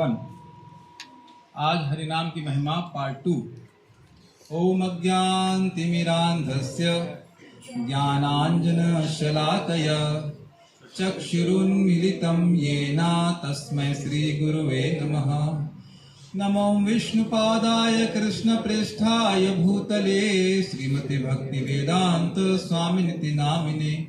1। आज हरिनाम की महिमा पार्ट 2। ओम अज्ञानतिमिरान्धस्य ज्ञानाञ्जनशलाकया चक्षुरुन्मीलितं येन तस्मै श्रीगुरुवे नमः। नमो विष्णुपादाय कृष्णप्रेष्ठाय भूतले श्रीमते भक्तिवेदान्त स्वामिनिति नामिने।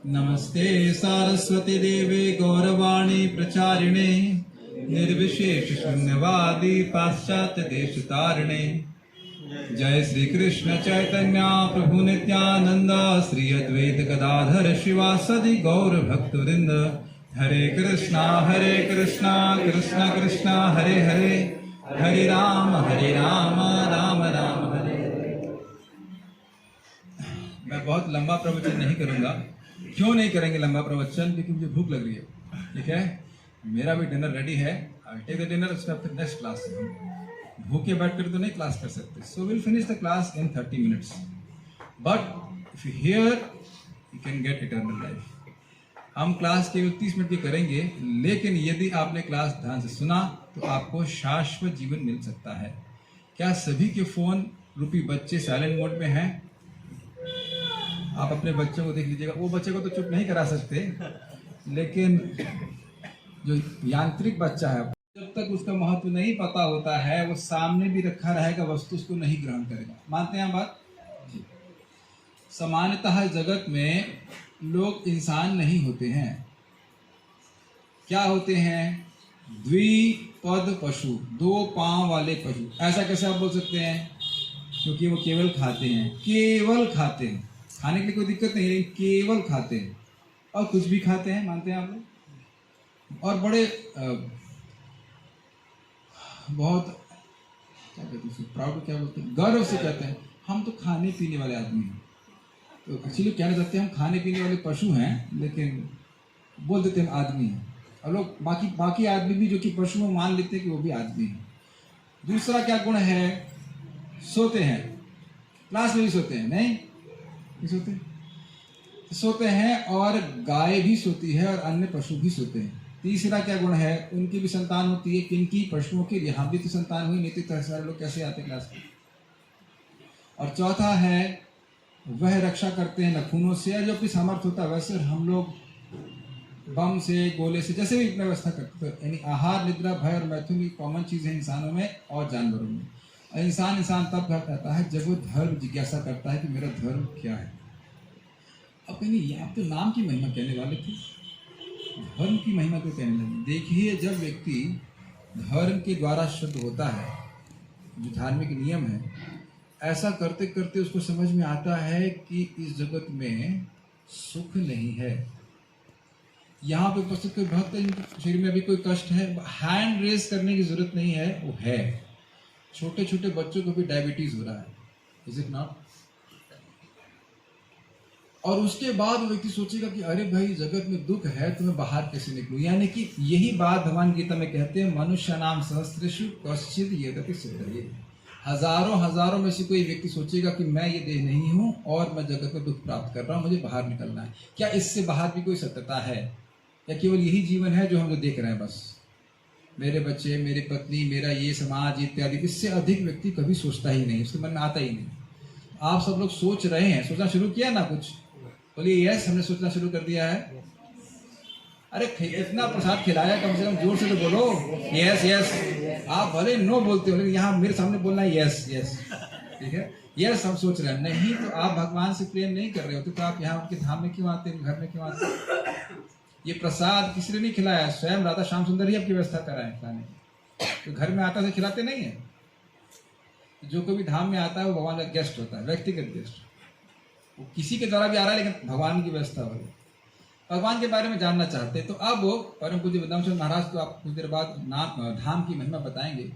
नमस्ते सारस्वती देवे गौरवाणी प्रचारिणे निर्विशेष शून्यवादी पाश्चात्य देश तारिणे। जय श्री कृष्ण चैतन्य प्रभु नित्यानंद श्री अद्वैत गदाधर शिवासदि गौर भक्तवृंद। हरे कृष्णा कृष्णा कृष्णा हरे हरे, हरे राम राम राम हरे। मैं बहुत लंबा प्रवचन नहीं करूंगा। क्यों नहीं करेंगे लंबा प्रवचन? क्योंकि मुझे भूख लग रही है। ठीक है, मेरा भी डिनर रेडी है। आई टेक द डिनर, उसके बाद नेक्स्ट क्लास। भूखे बैठकर तो नहीं क्लास कर सकते। So will finish the class in 30 minutes, but if you here you can get eternal life. हम क्लास केवल 30 मिनट की करेंगे, लेकिन यदि आपने क्लास ध्यान से सुना तो आपको शाश्वत जीवन मिल सकता है। क्या सभी के फोन रूपी बच्चे साइलेंट मोड में हैं? आप अपने बच्चों को देख लीजिएगा। वो बच्चे को तो चुप नहीं करा सकते, लेकिन जो यांत्रिक बच्चा है, जब तक उसका महत्व नहीं पता होता है, वो सामने भी रखा रहेगा वस्तु उसको नहीं ग्रहण करेगा। मानते हैं बात? सामान्यतः जगत में लोग इंसान नहीं होते हैं। क्या होते हैं? द्विपद पशु, 2 पांव वाले पशु। ऐसा कैसे आप बोल सकते हैं? क्योंकि वो केवल खाते हैं, केवल खाते हैं। खाने के लिए कोई दिक्कत नहीं है, केवल खाते हैं और कुछ भी खाते हैं। मानते हैं आप लोग? और बड़े बहुत क्या कहते हैं, प्राउड क्या बोलते हैं, गर्व से कहते हैं हम तो खाने पीने वाले आदमी हैं। तो एक्चुअली कहना चाहते हैं हम खाने पीने वाले पशु हैं, लेकिन बोल देते हैं आदमी हैं। और लोग बाकी आदमी भी जो कि पशु में मान लेते हैं कि वो भी आदमी हैं। दूसरा क्या गुण है? सोते हैं। क्लास में भी सोते हैं? नहीं सोते हैं। और गाय भी सोती है और अन्य पशु भी सोते हैं। तीसरा क्या गुण है? उनकी भी संतान होती है। किनकी? पशुओं की। यहाँ भी तो संतान हुई, नहीं तो सारे लोग कैसे आते क्लास में? और चौथा है वह रक्षा करते हैं नखूनों से, जो भी सामर्थ्य होता है वैसे हम लोग बम से, गोले से, जैसे भी व्यवस्था करते हैं। यानी आहार, निद्रा, भय और मैथुन की कॉमन चीज है इंसानों में और जानवरों में। और इंसान तब कहता है जब वो धर्म जिज्ञासा करता है कि मेरा धर्म क्या है। अब कहीं आप तो नाम की महिमा कहने वाले थे, धर्म की महिमा क्यों कहने लगे? देखिए, जब व्यक्ति धर्म के द्वारा शुद्ध होता है, जो धार्मिक नियम है, ऐसा करते करते उसको समझ में आता है कि इस जगत में सुख नहीं है। यहाँ पे उपस्थित कोई भक्त है जिनके शरीर में अभी कोई कष्ट है? हैंड रेज करने की जरूरत नहीं है, वो है। छोटे छोटे बच्चों को भी डायबिटीज हो रहा है, इज इट नॉट? और उसके बाद वो व्यक्ति सोचेगा कि अरे भाई जगत में दुख है तो मैं बाहर कैसे निकलूं। यानी कि यही बात भगवान गीता में कहते हैं, मनुष्य नाम सहस्रेषु कश्चित् यदति सिद्धये। हजारों में से कोई व्यक्ति सोचेगा कि मैं ये देह नहीं हूं और मैं जगत में दुख प्राप्त कर रहा हूं, मुझे बाहर निकलना है। क्या इससे बाहर भी कोई सत्यता है, या केवल यही जीवन है जो हम लोग देख रहे हैं? बस मेरे बच्चे, मेरी पत्नी, मेरा ये समाज इत्यादि। इससे अधिक व्यक्ति कभी सोचता ही नहीं, उसके मन में आता ही नहीं। आप सब लोग सोच रहे हैं, सोचना शुरू किया ना? कुछ बोलिए यस, हमने सोचना शुरू कर दिया है। अरे इतना प्रसाद खिलाया, कम से कम जोर से तो बोलो यस यस। आप भले नो बोलते हो, लेकिन यहाँ मेरे सामने बोलना है यस यस। ठीक है, यस हम सोच रहे हैं। नहीं तो आप भगवान से प्रेम नहीं कर रहे होते तो आप यहाँ उनके धाम में क्यों आते हैं, घर में क्यों आते हैं? ये प्रसाद किसी ने नहीं खिलाया, स्वयं राधा श्याम सुंदर ही आपकी व्यवस्था कराए खिलाने की। तो घर में आता से खिलाते नहीं है। जो कोई भी धाम में आता है वो भगवान का गेस्ट होता है, व्यक्तिगत गेस्ट। वो किसी के द्वारा भी आ रहा है, लेकिन भगवान की व्यवस्था हो रही है। भगवान के बारे में जानना चाहते हैं तो अब परम पूज्य वृंदावन चंद्र महाराज को आप कुछ देर बाद धाम की महिमा बताएंगे।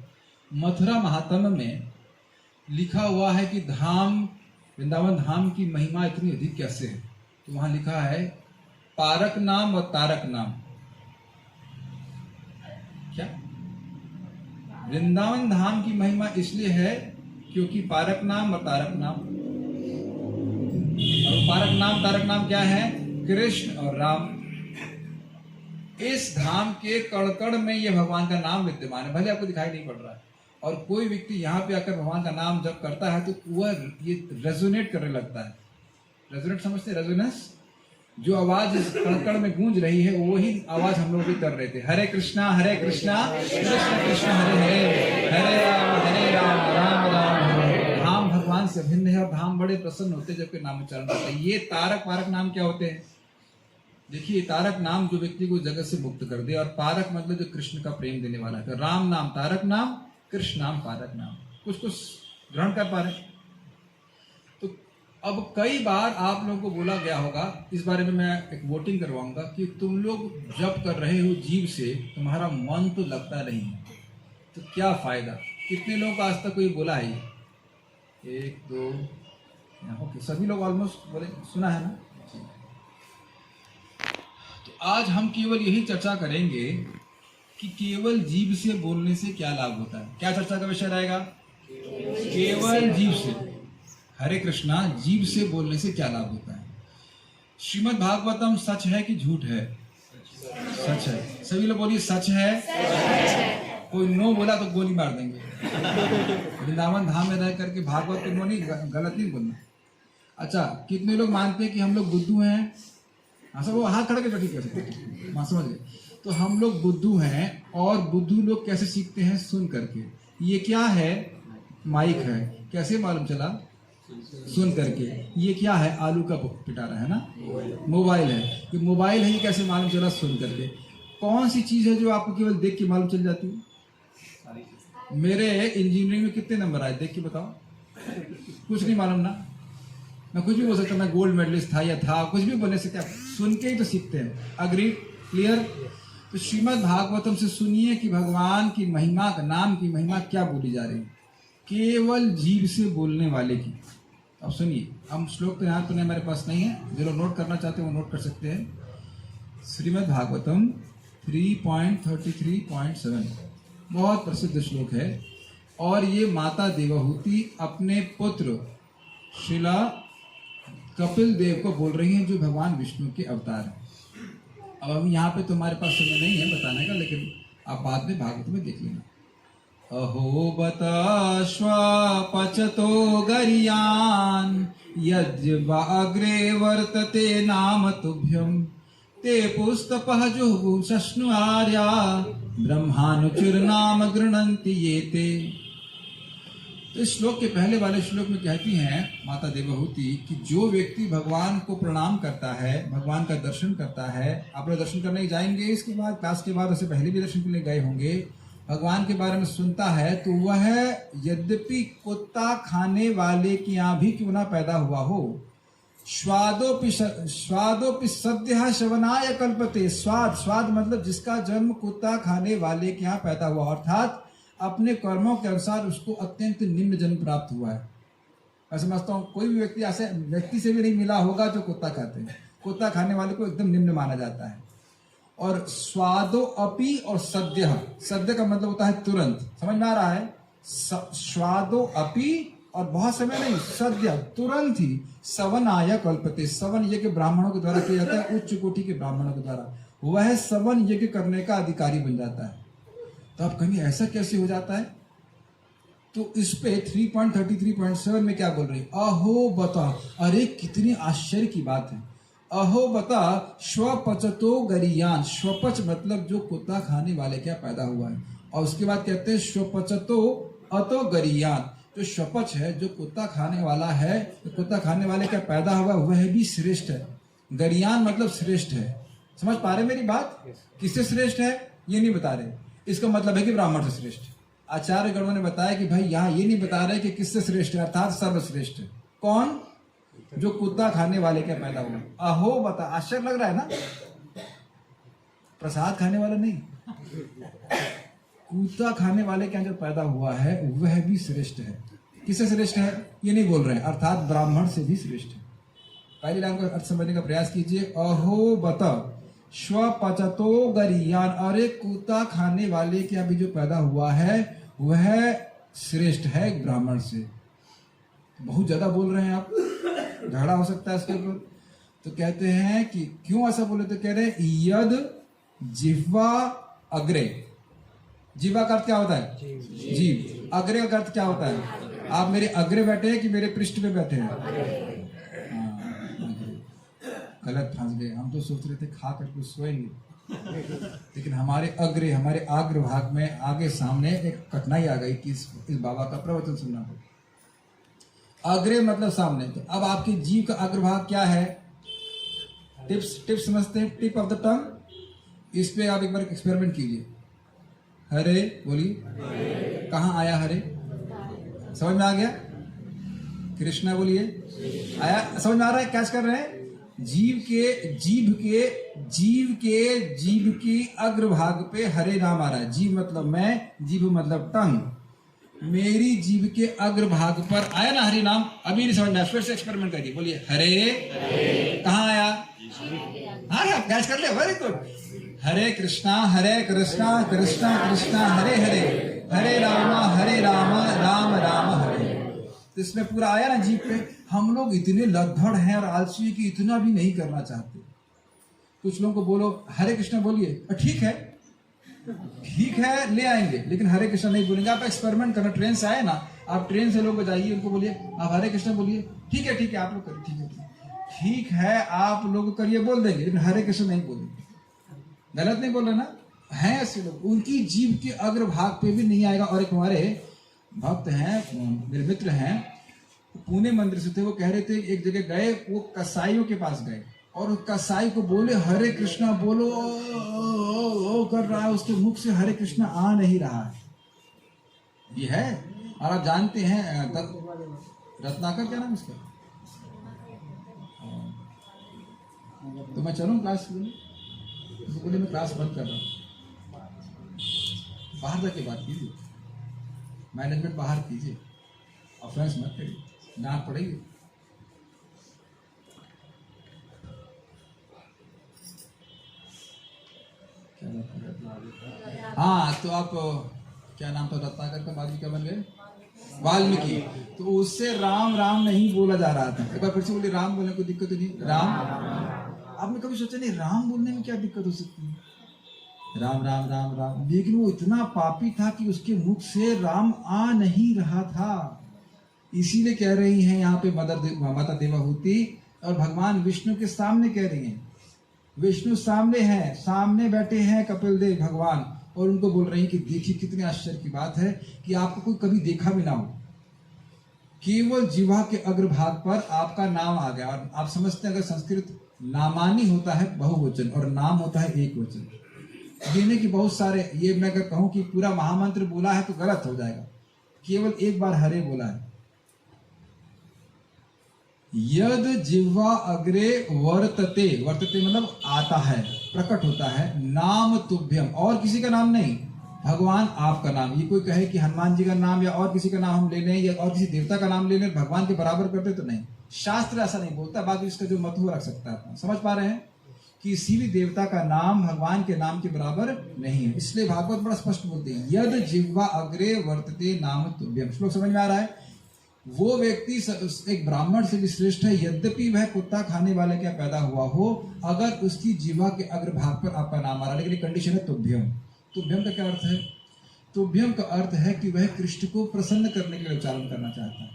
मथुरा महात्म्य में लिखा हुआ है कि वृंदावन धाम की महिमा इतनी अधिक कैसे है। तो वहां लिखा है पारक नाम और तारक नाम। क्या? वृंदावन धाम की महिमा इसलिए है क्योंकि पारक नाम और तारक नाम। और पारक नाम तारक नाम क्या है? कृष्ण और राम। इस धाम के कण-कण में ये भगवान का नाम विद्यमान है, भले आपको दिखाई नहीं पड़ रहा है। और कोई व्यक्ति यहाँ पे आकर भगवान का नाम जब करता है तो वह ये रेजोनेट करने लगता है। रेजोनेट समझते हैं? रेजोनेंस, जो आवाज इस कण-कण में गूंज रही है वही आवाज हम लोग भी कर रहे थे। हरे कृष्णा कृष्ण कृष्ण हरे हरे, हरे राम राम राम हरे। धाम भगवान से भिन्न है और धाम बड़े प्रसन्न होते हैं जब कोई नाम उच्चारण करते हैं। ये तारक पारक नाम क्या होते हैं? देखिए, तारक नाम जो व्यक्ति को जगत से मुक्त कर दे, और पारक मतलब जो कृष्ण का प्रेम देने वाला है। राम नाम तारक नाम, कृष्ण नाम पारक नाम। कुछ ग्रहण कर पा रहे? तो अब कई बार आप लोगों को बोला गया होगा, इस बारे में मैं एक वोटिंग करवाऊंगा कि तुम लोग जब कर रहे हो जीव से, तुम्हारा मन तो लगता नहीं है, तो क्या फायदा? कितने लोग आज तक कोई बोला है? 1 2, ओके, सभी लोग ऑलमोस्ट बोले, सुना है ना? तो आज हम केवल यही चर्चा करेंगे कि केवल जीभ से बोलने से क्या लाभ होता है। क्या चर्चा का विषय रहेगा? केवल जीभ से, हरे कृष्णा, जीभ से बोलने से क्या लाभ होता है। श्रीमद् भागवतम सच है कि झूठ है? सच है। सभी लोग बोलिए सच है। कोई नो बोला तो गोली मार देंगे। वृंदावन धाम में रह करके भागवत को नो नहीं, गलत नहीं बोलना। अच्छा, कितने लोग मानते हैं कि हम लोग बुद्धू हैं? हाँ, सब वो हाथ खड़ा के ठीक है, मां समझ गए। तो हम लोग बुद्धू हैं, और बुद्धू लोग कैसे सीखते हैं? सुन करके। ये क्या है? माइक है। कैसे मालूम चला? सुन करके। ये क्या है? आलू का पिटारा है ना, मोबाइल है। ये मोबाइल है, ये कैसे मालूम चला? सुन करके। कौन सी चीज है जो आपको केवल देख के मालूम चल जाती है? मेरे इंजीनियरिंग में कितने नंबर आए देख के बताओ? कुछ नहीं मालूम ना। मैं कुछ भी बोल सकता, मैं गोल्ड मेडलिस्ट था या था, कुछ भी बोलने से क्या, सुन के ही तो सीखते हैं। अग्री? क्लियर? तो श्रीमद् भागवतम से सुनिए कि भगवान की महिमा, का नाम की महिमा क्या बोली जा रही है, केवल जीभ से बोलने वाले की। अब सुनिए, हम श्लोक तो यहाँ तो नहीं, हमारे पास नहीं है, जो लोग नोट करना चाहते हैं वो नोट कर सकते हैं। श्रीमद् भागवतम 3.33.7 बहुत प्रसिद्ध श्लोक है, और ये माता देवहूति अपने पुत्र श्रीला कपिल देव को बोल रही हैं, जो भगवान विष्णु के अवतार हैं। अब हम यहाँ पे तो हमारे पास समय नहीं है बताने का, लेकिन आप बाद में भागवत में देख लेना। अहो बता श्वापचतो गरियान यद्यवाग्रे वर्तते नाम तुभ्यम ते पुस्तपः जुहुषष्णु आर्या ब्रह्मानुचुर नाम गृणन्ति ये ते। तो इस श्लोक के पहले वाले श्लोक में कहती हैं माता देवहूति कि जो व्यक्ति भगवान को प्रणाम करता है, भगवान का दर्शन करता है, आप लोग दर्शन करने जाएंगे इसके बाद, क्लास के बाद, उससे पहले भी दर्शन के लिए गए होंगे, भगवान के बारे में सुनता है, तो वह यद्यपि कुत्ता खाने वाले के यहाँ भी क्यों ना पैदा हुआ हो, स्वादोपि सद्यः श्रवणाय कल्पते। स्वाद मतलब जिसका जन्म कुत्ता खाने वाले के यहाँ पैदा हुआ, अर्थात अपने कर्मों के अनुसार उसको अत्यंत निम्न जन्म प्राप्त हुआ है। मैं समझता हूँ कोई भी व्यक्ति ऐसे व्यक्ति से भी नहीं मिला होगा जो कुत्ता खाते हैं। कुत्ता खाने वाले को एकदम निम्न माना जाता है। और स्वादो अपि और सद्य, सद्य का मतलब होता है तुरंत, समझ में आ रहा है? स्वादो अपि और बहुत समय नहीं, सद्य तुरंत ही, सवनाय कल्पते, सवन यज्ञ ब्राह्मणों के द्वारा किया जाता है, उच्च कोटि के ब्राह्मणों के द्वारा, वह सवन यज्ञ करने का अधिकारी बन जाता है। तो आप कहेंगे ऐसा कैसे हो जाता है? तो इस पे 3.33.7 में क्या बोल रही है? अहो बता, अरे कितनी आश्चर्य की बात है। अहो बता श्वपचतो गरियान, श्वपच मतलब जो कुत्ता खाने वाले क्या पैदा हुआ है, और उसके बाद कहते हैं श्वपचतो अतो गरियान, जो श्वपच है, जो कुत्ता खाने वाला है, तो कुत्ता खाने वाले क्या पैदा हुआ वह भी श्रेष्ठ है। गरियान मतलब श्रेष्ठ है। समझ पा रहे मेरी बात? किससे श्रेष्ठ है ये नहीं बता रहे, इसका मतलब है कि ब्राह्मण से श्रेष्ठ। आचार्य गणों ने बताया कि भाई यहाँ ये नहीं बता रहे कि किससे श्रेष्ठ है, अर्थात सर्वश्रेष्ठ है। कौन? जो कुत्ता खाने वाले क्या पैदा हुआ। अहो बता, आश्चर्य लग रहा है ना? प्रसाद खाने वाला नहीं, कुत्ता खाने वाले क्या जो पैदा हुआ है वह भी श्रेष्ठ है। किससे श्रेष्ठ है ये नहीं बोल रहे हैं, अर्थात ब्राह्मण से भी श्रेष्ठ है। पहली लाइन को अर्थ समझने का प्रयास कीजिए। अहो बता श्वपचतो गरियान, अरे कुत्ता खाने वाले के अभी जो पैदा हुआ है वह श्रेष्ठ है ब्राह्मण से। बहुत ज्यादा बोल रहे हैं आप, झगड़ा हो सकता है इसके ऊपर। तो कहते हैं कि क्यों ऐसा बोले, तो कह रहे हैं यद जिह्वा अग्रे, जिह्वा का अर्थ क्या होता है? जीव। अग्रे का अर्थ क्या होता है? आप मेरे अग्रे बैठे हैं कि मेरे पृष्ठ पे बैठे हैं? गलत फंस गए। हम तो सोच रहे थे खा करके सोएंगे, लेकिन हमारे अग्रे, हमारे आग्र भाग में आगे सामने एक कठिनाई आ गई कि इस बाबा का प्रवचन सुनना पड़ा। अग्रे मतलब सामने। तो अब आपके जीव का अग्रभाग क्या है? टिप्स समझते हैं, टिप ऑफ द टंग। इस पे आप एक बार एक्सपेरिमेंट कीजिए। हरे बोलिए। कहाँ आया हरे? समझ में आ गया? कृष्णा बोलिए। आया? समझ में आ रहा है? कैच कर रहे हैं? जीव की अग्रभाग पे हरे नाम आ रहा है। जीव मतलब मैं, जीव मतलब टंग। मेरी जीव के अग्रभाग पर आया ना हरि नाम। अभी नहीं समझ में, फिर से एक्सपेरिमेंट करिए। बोलिए हरे। कहाँ आया? हाँ, कैच कर ले। Very good. हरे कृष्णा कृष्णा कृष्णा हरे हरे, हरे राम राम राम हरे। तो इसमें पूरा आया ना जीव पे। हम लोग इतने लद्दड़ हैं और आलसी कि इतना भी नहीं करना चाहते। कुछ लोगों को बोलो हरे कृष्णा बोलिए, ठीक है ले आएंगे, लेकिन हरे कृष्णा नहीं बोलेंगे। आप एक्सपेरिमेंट करना। ट्रेन से आए ना, आप ट्रेन से लोग जाइए, उनको बोलिए आप हरे कृष्णा बोलिए। ठीक है आप लोग करिए, ठीक है आप लोग करिए, बोल देंगे, लेकिन हरे कृष्ण नहीं बोलेंगे। गलत नहीं बोल रहे ना? है ऐसे लोग, उनकी जीव के अग्रभाग पे भी नहीं आएगा। और एक हमारे भक्त हैं, मेरे मित्र हैं, पुणे मंदिर से थे। वो कह रहे थे एक जगह गए, वो कसाईयों के पास गए और कसाई को बोले हरे कृष्णा बोलो, ओ कर रहा है, उसके मुख से हरे कृष्णा आ नहीं रहा है। ये है। और आप जानते हैं रत्नाकर, क्या नाम इसका? तो मैं चलूं क्लास में? तो बोले मैं क्लास बंद कर रहा हूँ, बाहर जाके बात कीजिए, मैनेजमेंट बाहर कीजिए, ऑफेंस मत करिए, डांट पड़ेगी। हाँ, तो आप क्या नाम था रत्नाकर का? बाद क्या बन गए? वाल्मीकि। तो उससे राम राम नहीं बोला जा रहा था। एक बार फिर से बोले राम बोलने कोई दिक्कत नहीं। राम। आपने कभी सोचा नहीं राम बोलने में क्या दिक्कत हो सकती है? राम राम राम राम। लेकिन वो इतना पापी था कि उसके मुख से राम आ नहीं रहा था। इसीलिए कह रही हैं यहाँ पे माता देवाहूति और भगवान विष्णु के सामने कह रही हैं। विष्णु सामने हैं, सामने बैठे हैं कपिल देव भगवान, और उनको बोल रही हैं कि देखिए कितने आश्चर्य की बात है कि आपको कोई कभी देखा भी ना हो, केवल जिह्वा के अग्रभाग पर आपका नाम आ गया। और आप समझते हैं अगर संस्कृत नामानी होता है बहुवचन और नाम होता है एक वचन, देने की बहुत सारे, ये मैं अगर कहूं कि पूरा महामंत्र बोला है तो गलत हो जाएगा। केवल एक बार हरे बोला है। यद जिह्वा अग्रे वर्तते, वर्तते मतलब आता है, प्रकट होता है, नाम तुभ्यम, और किसी का नाम नहीं, भगवान आपका नाम। ये कोई कहे कि हनुमान जी का नाम या और किसी का नाम हम ले लें या और किसी देवता का नाम ले लें, भगवान के बराबर करते तो नहीं, शास्त्र ऐसा नहीं बोलता। बाकी इसका जो मत हुआ रख सकता है। समझ पा रहे हैं कि किसी भी देवता का नाम भगवान के नाम के बराबर नहीं है। इसलिए भागवत बड़ा स्पष्ट बोलते हैं, यद जिह्वा अग्रे वर्तते नाम तुभ्यम। श्लोक समझ में आ रहा है? वो व्यक्ति एक ब्राह्मण से भी श्रेष्ठ है, यद्यपि वह कुत्ता खाने वाले क्या पैदा हुआ हो, अगर उसकी जिह्वा के अग्रभाग पर आपका नाम आ रहा है। लेकिन कंडीशन है तुभ्यम। तुभ्यम का क्या अर्थ है? तुभ्यम का अर्थ है कि वह कृष्ण को प्रसन्न करने के लिए उच्चारण करना चाहता है।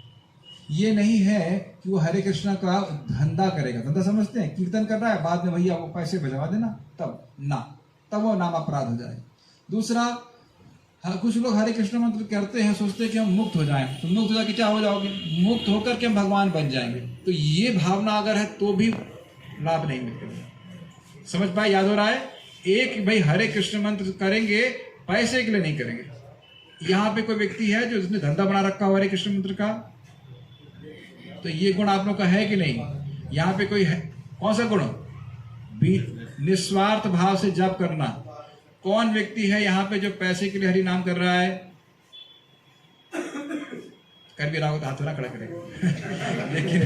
ये नहीं है कि वो हरे कृष्णा का धंधा करेगा। धंधा समझते हैं, कीर्तन कर रहा है, बाद में भैया वो पैसे भिजवा देना, तब वो नाम अपराध हो जाए। दूसरा, कुछ लोग हरे कृष्ण मंत्र करते हैं, सोचते हैं कि हम मुक्त हो जाएं। तो मुक्त हो जाके क्या हो जाओगे? मुक्त होकर के हम भगवान बन जाएंगे। तो ये भावना अगर है तो भी लाभ नहीं मिलेगा। समझ पाए? याद हो रहा है? एक भाई हरे कृष्ण मंत्र करेंगे, पैसे के लिए नहीं करेंगे। यहाँ पे कोई व्यक्ति है जो जिसने धंधा बना रखा हो हरे कृष्ण मंत्र का, तो ये गुण आप लोग का है कि नहीं? यहाँ पे कोई है? कौन सा गुण? निस्वार्थ भाव से जप करना। कौन व्यक्ति है यहाँ पे जो पैसे के लिए हरि नाम कर रहा है? कर भी रहा हो तो हाथ ना खड़ा करेगा लेकिन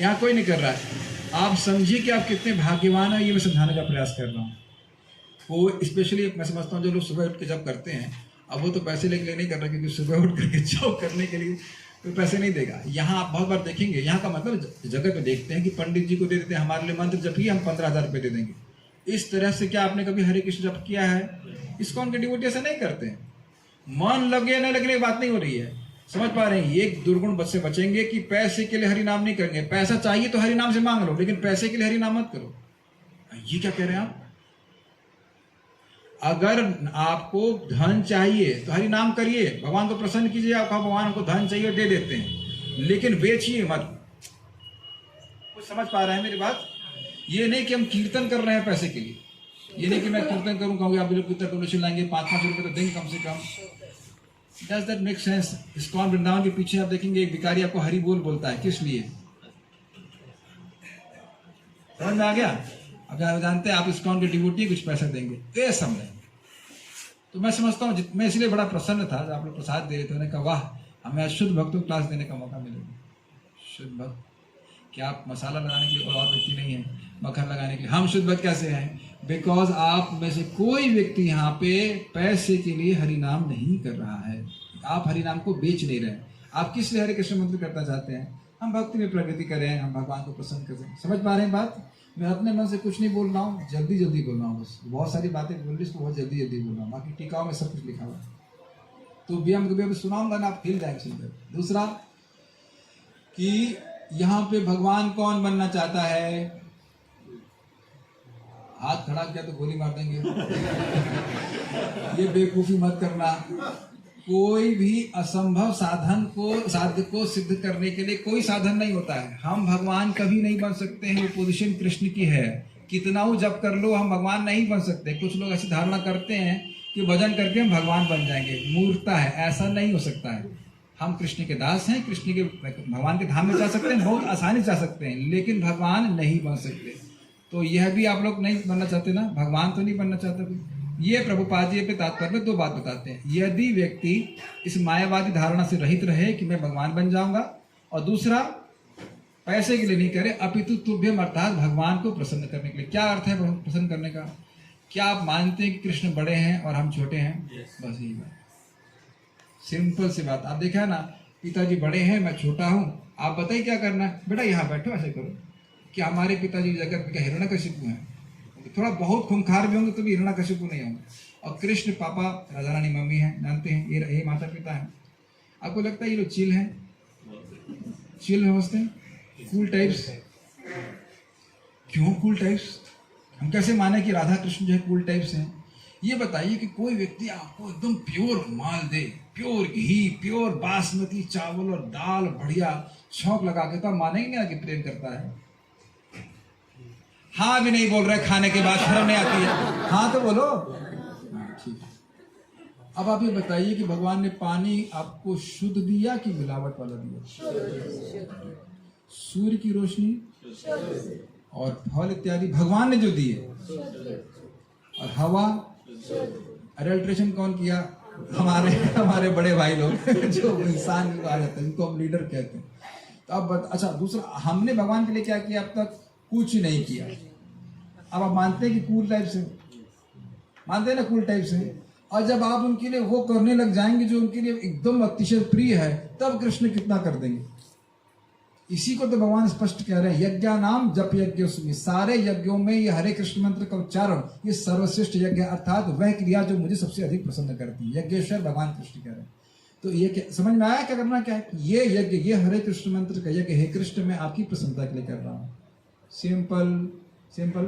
यहाँ कोई नहीं कर रहा है। आप समझिए कि आप कितने भाग्यवान हैं, ये मैं समझाने का प्रयास कर रहा हूँ। वो स्पेशली मैं समझता हूँ जो लोग सुबह उठ के जब करते हैं, अब वो तो पैसे लेके लिए नहीं कर रहे, क्योंकि सुबह उठ करके जॉब करने के लिए कोई पैसे नहीं देगा। यहाँ आप बहुत बार देखेंगे, यहाँ का मतलब जगह पे देखते हैं कि पंडित जी को दे देते हैं हमारे लिए मंत्र जपिए, हम 15,000 रुपये दे देंगे। इस तरह से क्या आपने कभी हरे कृष्ण जप किया है? इस्कॉन के डिवोटी ऐसा नहीं करते हैं। मन लगे न लगने की बात नहीं हो रही है, समझ पा रहे हैं? एक दुर्गुण से बचेंगे कि पैसे के लिए हरि नाम नहीं करेंगे। पैसा चाहिए तो हरि नाम से मांग लो, लेकिन पैसे के लिए हरि नाम मत करो। ये क्या कह रहे हैं आप? अगर आपको धन चाहिए तो हरि नाम करिए, भगवान को प्रसन्न कीजिए। आपका भगवान को धन चाहिए दे देते हैं, लेकिन बेचिए मत। कुछ समझ पा रहे हैं मेरी बात? ये नहीं कि हम कीर्तन कर रहे हैं पैसे के लिए, ये नहीं कि मैं कीर्तन करूं, कहूँगी आप लोग कीर्तन डोनेशन लाएंगे 5-5 रुपए तो देंगे कम से कम। Does that make sense? ISKCON Vrindavan के पीछे आप देखेंगे एक भिखारी आपको हरि बोल बोलता है, किस लिए? समझ में आ गया? अगर आप जानते हैं आप इस्कॉन के डिवोटी कुछ पैसा देंगे, ये समझ। तो मैं समझता हूँ, मैं इसलिए बड़ा प्रसन्न था जब आप लोग प्रसाद दे रहे थे। मैंने कहा वाह, हमें शुद्ध भक्तों को क्लास देने का मौका मिलेगा। शुद्ध भक्त क्या आप मसाला लगाने के लिए कोई और व्यक्ति नहीं है, मक्खन लगाने के लिए। हम शुद्ध भक्त कैसे हैं? बिकॉज आप में से कोई व्यक्ति यहाँ पे पैसे के लिए हरि नाम नहीं कर रहा है। आप हरि नाम को बेच नहीं रहे। आप किस लिए हरे कृष्ण मंत्र करना चाहते हैं? हम भक्ति में प्रगति करें, हम भगवान को प्रसन्न करें। समझ पा रहे हैं बात? मैं अपने मन से कुछ नहीं बोल रहा हूँ, जल्दी जल्दी बोल रहा हूँ। बस बहुत सारी बातें बोल रही, इसको बहुत जल्दी जल्दी बोल रहा हूँ। बाकी टीकाओं में सब कुछ लिखा हुआ है, तो भी हम कभी अभी सुनाऊंगा ना, आप हिल जाएंगे सुनकर। दूसरा कि यहाँ पे भगवान कौन बनना चाहता है? हाथ खड़ा किया तो गोली मार देंगे। ये बेवकूफी मत करना। कोई भी असंभव साध्य को सिद्ध करने के लिए कोई साधन नहीं होता है। हम भगवान कभी नहीं बन सकते हैं, वो पोजीशन कृष्ण की है। कितना वो जप कर लो, हम भगवान नहीं बन सकते। कुछ लोग ऐसी धारणा करते हैं कि भजन करके हम भगवान बन जाएंगे। मूर्खता है, ऐसा नहीं हो सकता है। हम कृष्ण के दास हैं, कृष्ण के भगवान के धाम में जा सकते हैं, बहुत आसानी से जा सकते हैं, लेकिन भगवान नहीं बन सकते। तो यह भी आप लोग नहीं बनना चाहते ना, भगवान तो नहीं बनना चाहता कोई। ये प्रभुपाद जी पे तात्पर्य में 2 बात बताते हैं। यदि व्यक्ति इस मायावादी धारणा से रहित रहे कि मैं भगवान बन जाऊंगा, और दूसरा पैसे के लिए नहीं करे, अपितु तुभ्यम अर्थात भगवान को प्रसन्न करने के लिए। क्या अर्थ है प्रसन्न करने का? क्या आप मानते हैं कि कृष्ण बड़े हैं और हम छोटे हैं? बस यही बात, सिंपल सी बात। आप देखा ना, पिताजी बड़े हैं, मैं छोटा हूँ। आप बताइए क्या करना है? बेटा यहाँ बैठो, ऐसे करो। कि हमारे पिताजी जगत में हिरण्यकशिपु हैं, थोड़ा बहुत खूंखार भी होंगे तो भी हिरण्यकशिपु नहीं होंगे। और कृष्ण पापा, राधा रानी मम्मी हैं, जानते हैं ये माता पिता हैं। आपको लगता है ये लोग चिल हैं? चिल समझते हैं? Cool types? क्यों कूल टाइप्स? हम कैसे माने कि राधा कृष्ण जो है कूल टाइप्स हैं? ये बताइए कि कोई व्यक्ति आपको एकदम प्योर माल दे, प्योर घी, प्योर बासमती चावल और दाल बढ़िया छौंक लगा के, तो आप मानेंगे ना कि प्रेम करता है? हाँ भी नहीं बोल रहे, खाने के बाद शर्म नहीं आती है? हाँ तो बोलो। ठीक है। अब आप ये बताइए कि भगवान ने पानी आपको शुद्ध दिया कि मिलावट वाला दिया? सूर्य की रोशनी और फल इत्यादि भगवान ने जो दिए, और हवा अडल्ट्रेशन कौन किया? हमारे बड़े भाई लोग जो इंसान आ जाते हैं, इनको हम लीडर कहते हैं। तो अब अच्छा, दूसरा, हमने भगवान के लिए क्या किया? अब तक कुछ नहीं किया। अब आप मानते हैं कि कूल टाइप से, मानते हैं ना कूल टाइप से। और जब आप उनके लिए वो करने लग जाएंगे जो उनके लिए एकदम अतिशय प्रिय है, तब कृष्ण कितना कर देंगे। इसी को तो भगवान स्पष्ट कह रहे हैं, यज्ञा नाम जप यज्ञ उसमें, सारे यज्ञों में ये हरे कृष्ण मंत्र का उच्चारण ये सर्वश्रेष्ठ यज्ञ, अर्थात वह क्रिया जो मुझे सबसे अधिक प्रसन्न करती है। यज्ञेश्वर भगवान कृष्ण कह रहे हैं। तो ये समझ में आया क्या करना क्या है? ये यज्ञ, ये हरे कृष्ण मंत्र का यज्ञ, हे कृष्ण मैं आपकी प्रसन्नता के लिए कर रहा हूँ। Simple simple.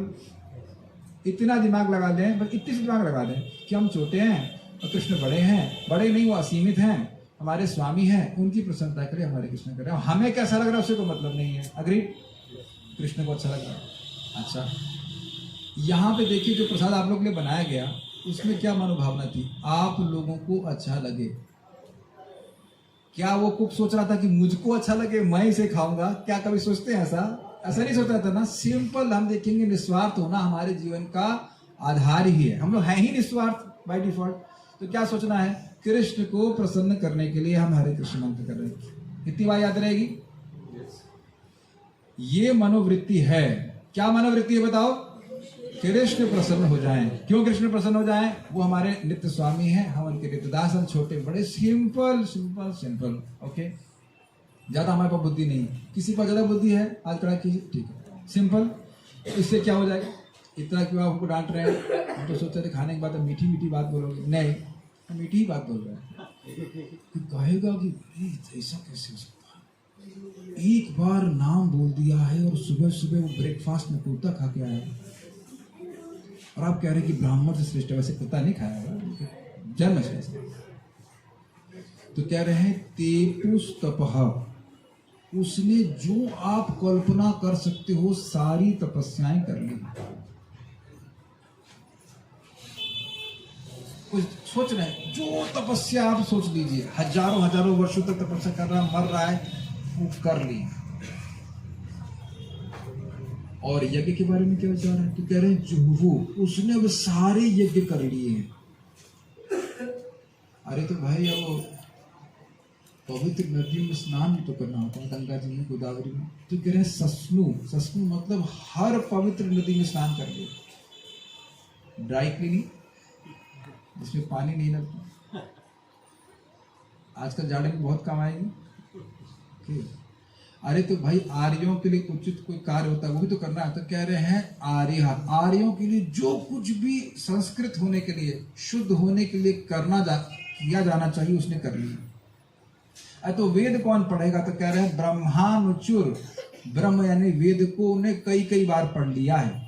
इतना दिमाग लगा दें, बस इतनी सी दिमाग लगा दें कि हम छोटे हैं और कृष्ण बड़े हैं। बड़े नहीं, वो असीमित हैं, हमारे स्वामी हैं, उनकी प्रसन्नता के लिए हमारे कृष्ण करें। हमें कैसा लग रहा है उससे कोई मतलब नहीं है। अग्रीड? कृष्ण को अच्छा लग रहा है। अच्छा, यहाँ पे देखिए जो प्रसाद आप लोग के लिए बनाया गया, उसमें क्या मनोभावना थी? आप लोगों को अच्छा लगे। क्या वो कुक सोच रहा था कि मुझको अच्छा लगे, मैं इसे खाऊंगा? क्या कभी सोचते हैं ऐसा? ऐसा नहीं सोचा था ना। सिंपल हम देखेंगे, निस्वार्थ होना हमारे जीवन का आधार ही है। हम लोग हैं ही निस्वार्थ बाय डिफॉल्ट। तो क्या सोचना है? कृष्ण को प्रसन्न करने के लिए हम हरे कृष्ण मंत्र कर रहे हैं। इतनी बात याद रहेगी। ये मनोवृत्ति है। क्या मनोवृत्ति है बताओ? कृष्ण प्रसन्न हो जाएं। क्यों कृष्ण प्रसन्न हो जाएं? वो हमारे नित्य स्वामी हैं, हम उनके नित्य दास, हम छोटे बड़े। Simple simple simple. ओके, ज्यादा हमारे पास बुद्धि नहीं। किसी पर ज्यादा बुद्धि है? आज कड़ा कीजिए, ठीक है। सिंपल। इससे क्या हो जाएगा? इतना क्यों आप हमको डांट रहे हैं? हम तो सोच रहे थे खाने के बाद अब मीठी मीठी बात बोलोगे। नहीं, हम मीठी ही बात बोल रहे हैं। कहेगा कि ऐसा कैसे हो सकता है? एक बार नाम बोल दिया है और सुबह सुबह वो ब्रेकफास्ट में कुत्ता खा के आया, और आप कह रहे हैं कि ब्राह्मण से श्रेष्ठ है। वैसे कुत्ता नहीं खाया होगा, जन्म श्रेष्ठ। तो कह रहे हैं तेपुस तपह, उसने जो आप कल्पना कर सकते हो सारी तपस्याएं कर ली। कुछ सोच रहे हैं, जो तपस्या आप सोच लीजिए, हजारों हजारों वर्षों तक तपस्या कर रहा है, मर रहा है, वो कर ली। और यज्ञ के बारे में क्या विचार है? तो कह रहे हैं जुहू, उसने वो सारे यज्ञ कर लिए हैं। अरे तो भाई अब पवित्र नदियों में स्नान तो करना होता है, गंगा जी में, गोदावरी में। तो कह रहे हैं सस्नु, सस्नु मतलब हर पवित्र नदी में स्नान कर ले। ड्राई क्लीनिंग, जिसमें पानी नहीं लगता, आजकल जाड़े में बहुत काम आएगी। अरे तो भाई आर्यों के लिए उचित कोई कार्य होता है, वो भी तो करना है। तो कह रहे हैं आर्य, आर्यों के लिए जो कुछ भी संस्कृत होने के लिए, शुद्ध होने के लिए किया जाना चाहिए, उसने कर लिया। तो वेद कौन पढ़ेगा? तो कह रहे हैं ब्रह्मानुचुर, ब्रह्म यानी वेद को उन्हें कई कई बार पढ़ लिया है।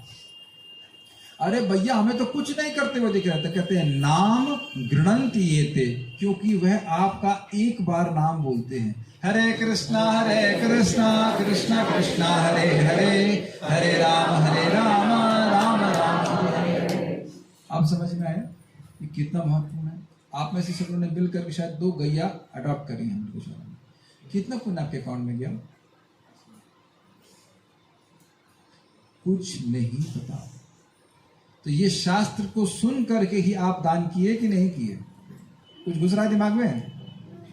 अरे भैया हमें तो कुछ नहीं करते हुए दिख रहा था। कहते हैं नाम गृणंति ये थे, क्योंकि वह आपका एक बार नाम बोलते हैं। हरे कृष्णा कृष्णा कृष्णा हरे हरे, हरे राम राम राम हरे। अब समझ में आया कि कितना महत्वपूर्ण है। आप में से सब लोगों ने मिल करके शायद 2 गैया अडॉप्ट करी हैं कुछ। कितना पुण्य आपके अकाउंट में गया? कुछ नहीं पता। तो ये शास्त्र को सुन करके ही आप दान किए कि नहीं किए? कुछ घुस रहा है दिमाग में?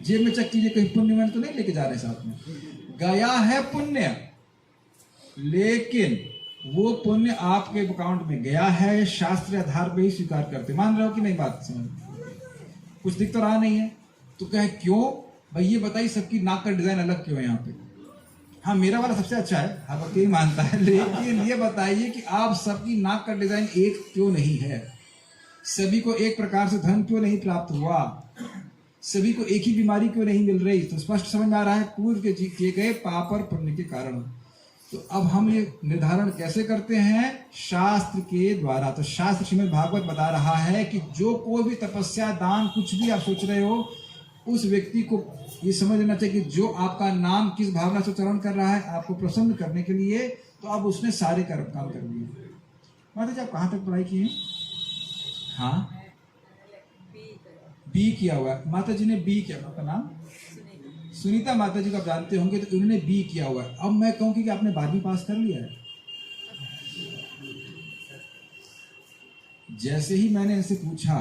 जेब में चेक कीजिए, कहीं पुण्य में तो नहीं लेके जा रहे साथ में। गया है पुण्य, लेकिन वो पुण्य आपके अकाउंट में गया है, शास्त्र आधार पे ही स्वीकार करते। मान रहे हो कि नहीं? बात समझ कुछ दिख तो रहा नहीं है। तो कहे क्यों भाई? ये बताइए, सबकी नाक का डिजाइन अलग क्यों है यहाँ पे? हाँ, मेरा वाला सबसे अच्छा है, हाँ वक्त यही मानता है, लेकिन ये बताइए कि आप सबकी नाक का डिजाइन एक क्यों नहीं है? सभी को एक प्रकार से धन क्यों नहीं प्राप्त हुआ? सभी को एक ही बीमारी क्यों नहीं मिल रही? तो स्पष्ट समझ में आ रहा है, पूर्व के किए गए पाप और पुण्य के कारण। तो अब हम ये निर्धारण कैसे करते हैं? शास्त्र के द्वारा। तो शास्त्र श्रीमद् भागवत बता रहा है कि जो कोई भी तपस्या, दान, कुछ भी आप सोच रहे हो, उस व्यक्ति को ये समझ लेना चाहिए कि जो आपका नाम किस भावना से उच्चारण कर रहा है, आपको प्रसन्न करने के लिए, तो अब उसने सारे काम कर लिए। माता जी आप कहाँ तक पढ़ाई की है? हाँ, बी किया हुआ है। माता जी ने बी किया, आपका नाम सुनीता माता जी को आप जानते होंगे, तो उन्होंने बी किया हुआ है। अब मैं कहूँ कि आपने 12वीं पास कर लिया है। जैसे ही मैंने इनसे पूछा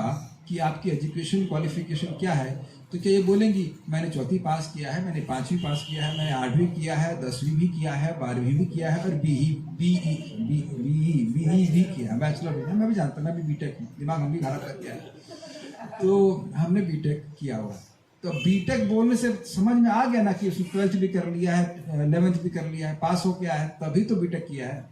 कि आपकी एजुकेशन क्वालिफिकेशन क्या है, तो क्या ये बोलेंगी मैंने 4वीं पास किया है, मैंने 5वीं पास किया है, मैंने 8वीं किया है, 10वीं भी किया है, 12वीं भी किया है, और बीई भी किया है, बैचलर भी। मैं भी जानता हूँ, मैं भी बीटेक, दिमाग हम भी खराब कर दिया है, तो हमने बीटेक किया हुआ। तो बीटेक बोलने से समझ में आ गया ना कि उसने 12th भी कर लिया है, 11th भी कर लिया है, पास हो गया है, तभी तो बीटेक किया है।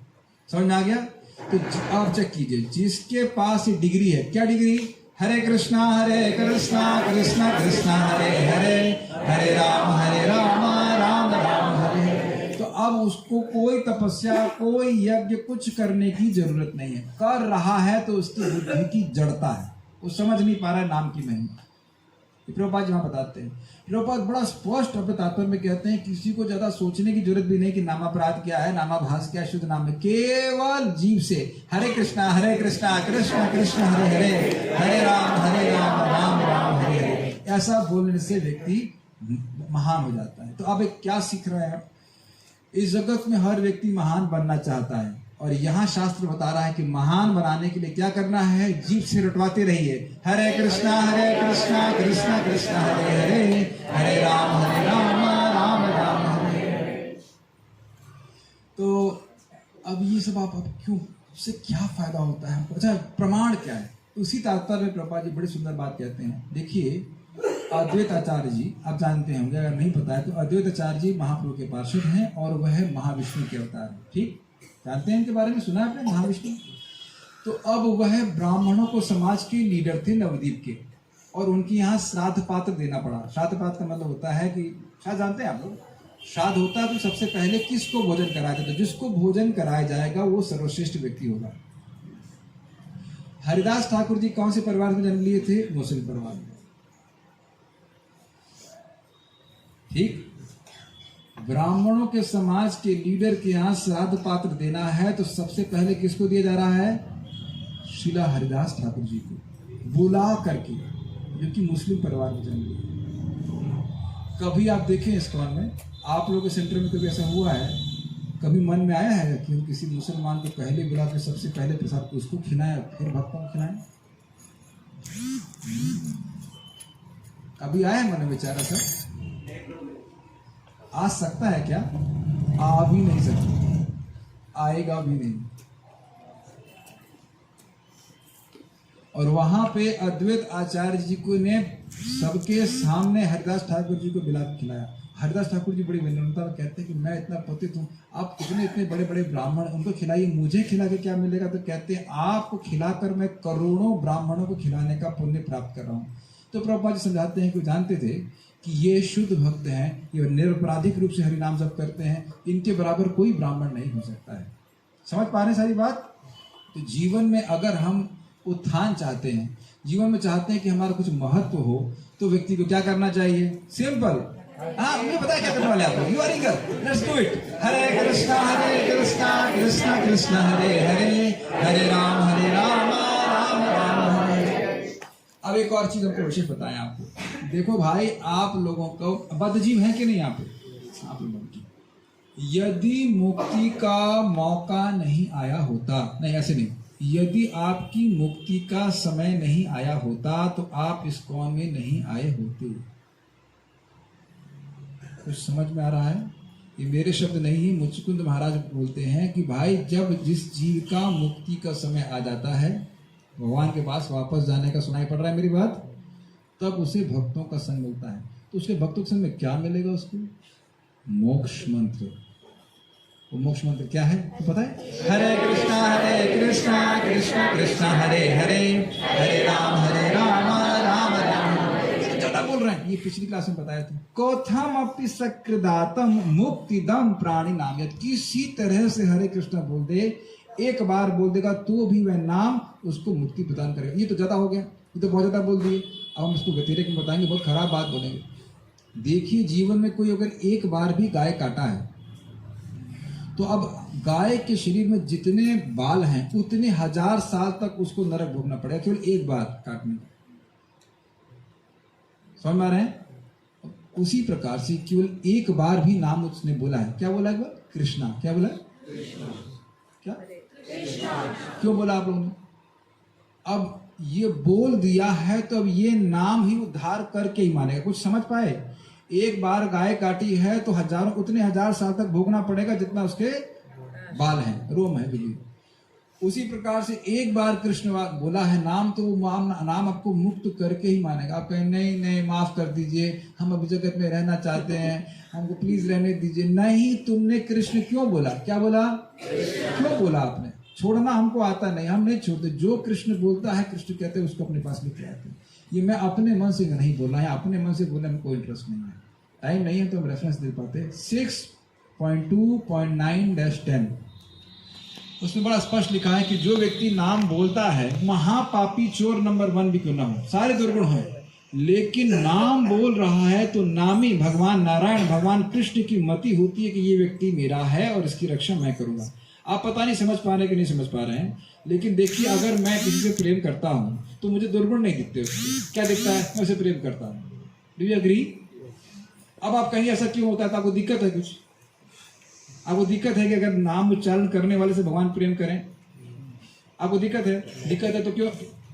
समझ में आ गया? तो आप चेक कीजिए, जिसके पास ये डिग्री है, क्या डिग्री? हरे कृष्णा कृष्णा कृष्णा हरे हरे, हरे राम राम राम हरे। तो अब उसको कोई तपस्या, कोई यज्ञ, कुछ करने की जरूरत नहीं है। कर रहा है तो उसकी बुद्धि की जड़ता है, वो समझ नहीं पा रहा है नाम की महिमा। प्रभुपाद जी वहां बताते हैं, प्रभुपाद बड़ा स्पष्ट अपने तात्पर्य में कहते हैं, किसी को ज्यादा सोचने की जरूरत भी नहीं कि नामापराध क्या है, नामाभास क्या है, शुद्ध नाम है। केवल जीव से हरे कृष्णा कृष्णा कृष्णा हरे हरे, हरे राम राम राम हरे हरे, ऐसा बोलने से व्यक्ति महान हो जाता है। तो अब एक क्या सीख रहे हैं? इस जगत में हर व्यक्ति महान बनना चाहता है, और यहाँ शास्त्र बता रहा है कि महान बनाने के लिए क्या करना है? जीभ से रटवाते रहिए, हरे कृष्णा कृष्णा कृष्णा हरे हरे, हरे राम राम राम हरे। तो अब ये सब आप क्यों, उससे क्या फायदा होता है? अच्छा, प्रमाण क्या है? उसी तात्पर्य में प्रभुपाद जी बड़ी सुंदर बात कहते हैं। देखिए, अद्वैत आचार्य जी आप जानते होंगे, अगर नहीं पता है तो अद्वैत आचार्य जी महाप्रभु के पार्षद हैं, और वह महाविष्णु के अवतार हैं। ठीक जानते हैं इनके बारे में? सुना आपने महाविष्णु? तो अब वह ब्राह्मणों को समाज के लीडर थे नवद्वीप के, और उनके यहाँ श्राद्ध पात्र देना पड़ा। श्राद्ध पात्र का मतलब होता है कि शायद जानते हैं आप लोग, श्राद्ध होता है तो सबसे पहले किसको भोजन कराया जाता है? जिसको भोजन कराया जाएगा वो सर्वश्रेष्ठ व्यक्ति होगा। हरिदास ठाकुर जी कौन से परिवार में जन्म लिए थे? मुस्लिम परिवार में। ठीक, ब्राह्मणों के समाज के लीडर के यहाँ श्राद्ध पात्र देना है तो सबसे पहले किसको दिया जा रहा है? शिला हरिदास ठाकुर जी को बुला करके, जो कि मुस्लिम परिवार में जन्म लिए। कभी आप देखें इस्कॉन में, आप लोगों के सेंटर में कभी ऐसा हुआ है, कभी मन में आया है कि हम किसी मुसलमान को पहले बुला के सबसे पहले प्रसाद उसको खिलाएं फिर भक्तों को खिलाएं? कभी आया है मन में विचार ऐसा? आ सकता है क्या? आ भी नहीं सकता, आएगा भी नहीं। और वहां पे अद्वैत आचार्य जी को ने सबके सामने हरिदास ठाकुर जी को बिला खिलाया। हरिदास ठाकुर जी बड़ी विनम्रता में कहते हैं कि मैं इतना पतित हूँ, आप इतने बड़े बड़े ब्राह्मण, उनको खिलाइए, मुझे खिला के क्या मिलेगा? तो कहते हैं आपको खिलाकर मैं करोड़ों ब्राह्मणों को खिलाने का पुण्य प्राप्त कर रहा हूँ। तो प्रभुपाद जी समझाते हैं कि जानते थे कि ये शुद्ध भक्त हैं, ये निरपराधिक रूप से हरिनाम जप करते हैं, इनके बराबर कोई ब्राह्मण नहीं हो सकता है। समझ पा रहे हैं सारी बात? तो जीवन में अगर हम उत्थान चाहते हैं, जीवन में चाहते हैं कि हमारा कुछ महत्व हो, तो व्यक्ति को क्या करना चाहिए? सिंपल, हाँ मुझे पता है क्या करने वाले आप लोग। You are eager, let's do it. Hare Krishna Krishna Krishna Hare Hare, Hare Ram Ram Ram Hare. अब एक और चीज हमको विशेष बताएं आपको। देखो भाई, आप लोगों को बद्धजीव है कि नहीं? यहाँ पे आप लोगों की यदि मुक्ति का मौका नहीं आया होता, नहीं ऐसे नहीं, यदि आपकी मुक्ति का समय नहीं आया होता तो आप इस कौम में नहीं आए होते। कुछ समझ में आ रहा है? ये मेरे शब्द नहीं, मुचकुंद महाराज बोलते हैं कि भाई जब जिस जीव का मुक्ति का समय आ जाता है, भगवान के पास वापस जाने का सुनाई पड़ रहा है मेरी बात, तब उसे भक्तों का संग मिलता है। तो उसके भक्तों के संग में क्या मिलेगा उसको? मोक्ष मंत्र। वो मोक्ष मंत्र क्या है तो पता है? हरे कृष्णा कृष्णा कृष्णा हरे हरे, हरे राम राम राम। ज्यादा बोल रहे हैं, ये पिछली क्लास में बताया था। कोथम अपि सकृदातम मुक्तिदम प्राणी नाम। किसी तरह से हरे कृष्णा बोल दे, एक बार बोल देगा तो भी वह नाम उसको मुक्ति प्रदान करेगा। ये तो ज्यादा हो गया, ये तो बहुत ज्यादा बोल दिए। अब हम इसको व्यतिरेक में बताएंगे, बहुत खराब बात बोलेंगे। देखिए, जीवन में कोई अगर एक बार भी गाय काटा है तो अब गाय के शरीर में जितने बाल हैं उतने 1000 साल तक उसको नरक भोगना पड़ेगा केवल एक बार काटने का। समझ में आ रहे हैं? उसी प्रकार से केवल एक बार भी नाम उसने बोला है। क्या बोला एक बार? कृष्णा। क्या बोला? क्या क्यों बोला आप लोगों ने? अब ये बोल दिया है तो अब ये नाम ही उद्धार करके ही मानेगा। कुछ समझ पाए? एक बार गाय काटी है तो उतने 1000 साल तक भोगना पड़ेगा जितना उसके बाल हैं, रोम है बिल्ली। उसी प्रकार से एक बार कृष्ण बोला है नाम, तो वो नाम आपको मुक्त करके ही मानेगा। आप कहें नहीं माफ कर दीजिए, हम अभी जगत में रहना चाहते हैं, हमको प्लीज रहने दीजिए। नहीं, तुमने कृष्ण क्यों बोला? क्या बोला? क्यों बोला आपने? छोड़ना हमको आता नहीं, हम नहीं छोड़ते। जो कृष्ण बोलता है, कृष्ण कहते हैं, उसको अपने पास लेके आते हैं। ये मैं अपने मन से नहीं बोल रहा है, अपने मन से बोलने में कोई इंटरेस्ट नहीं है, टाइम नहीं है तो हम रेफरेंस दे पाते। 6.2.9-10 उसमें बड़ा स्पष्ट लिखा है कि जो व्यक्ति नाम बोलता है, महापापी चोर नंबर 1 भी क्यों ना हो, सारे दुर्गुण हो, लेकिन नाम बोल रहा है तो नामी भगवान नारायण, भगवान कृष्ण की मति होती है कि ये व्यक्ति मेरा है और इसकी रक्षा मैं करूंगा। आप पता नहीं समझ पा रहे कि नहीं समझ पा रहे हैं, लेकिन देखिए, अगर मैं किसी से प्रेम करता हूं तो मुझे दुर्गुण नहीं दिखते उसके। क्या दिखता है? मैं उसे प्रेम करता हूं। Do you agree? अब आप कहीं ऐसा क्यों होता है? तो आपको दिक्कत है कुछ? आपको दिक्कत है कि अगर नाम उच्चारण करने वाले से भगवान प्रेम करें? आपको दिक्कत है? दिक्कत है तो क्यों?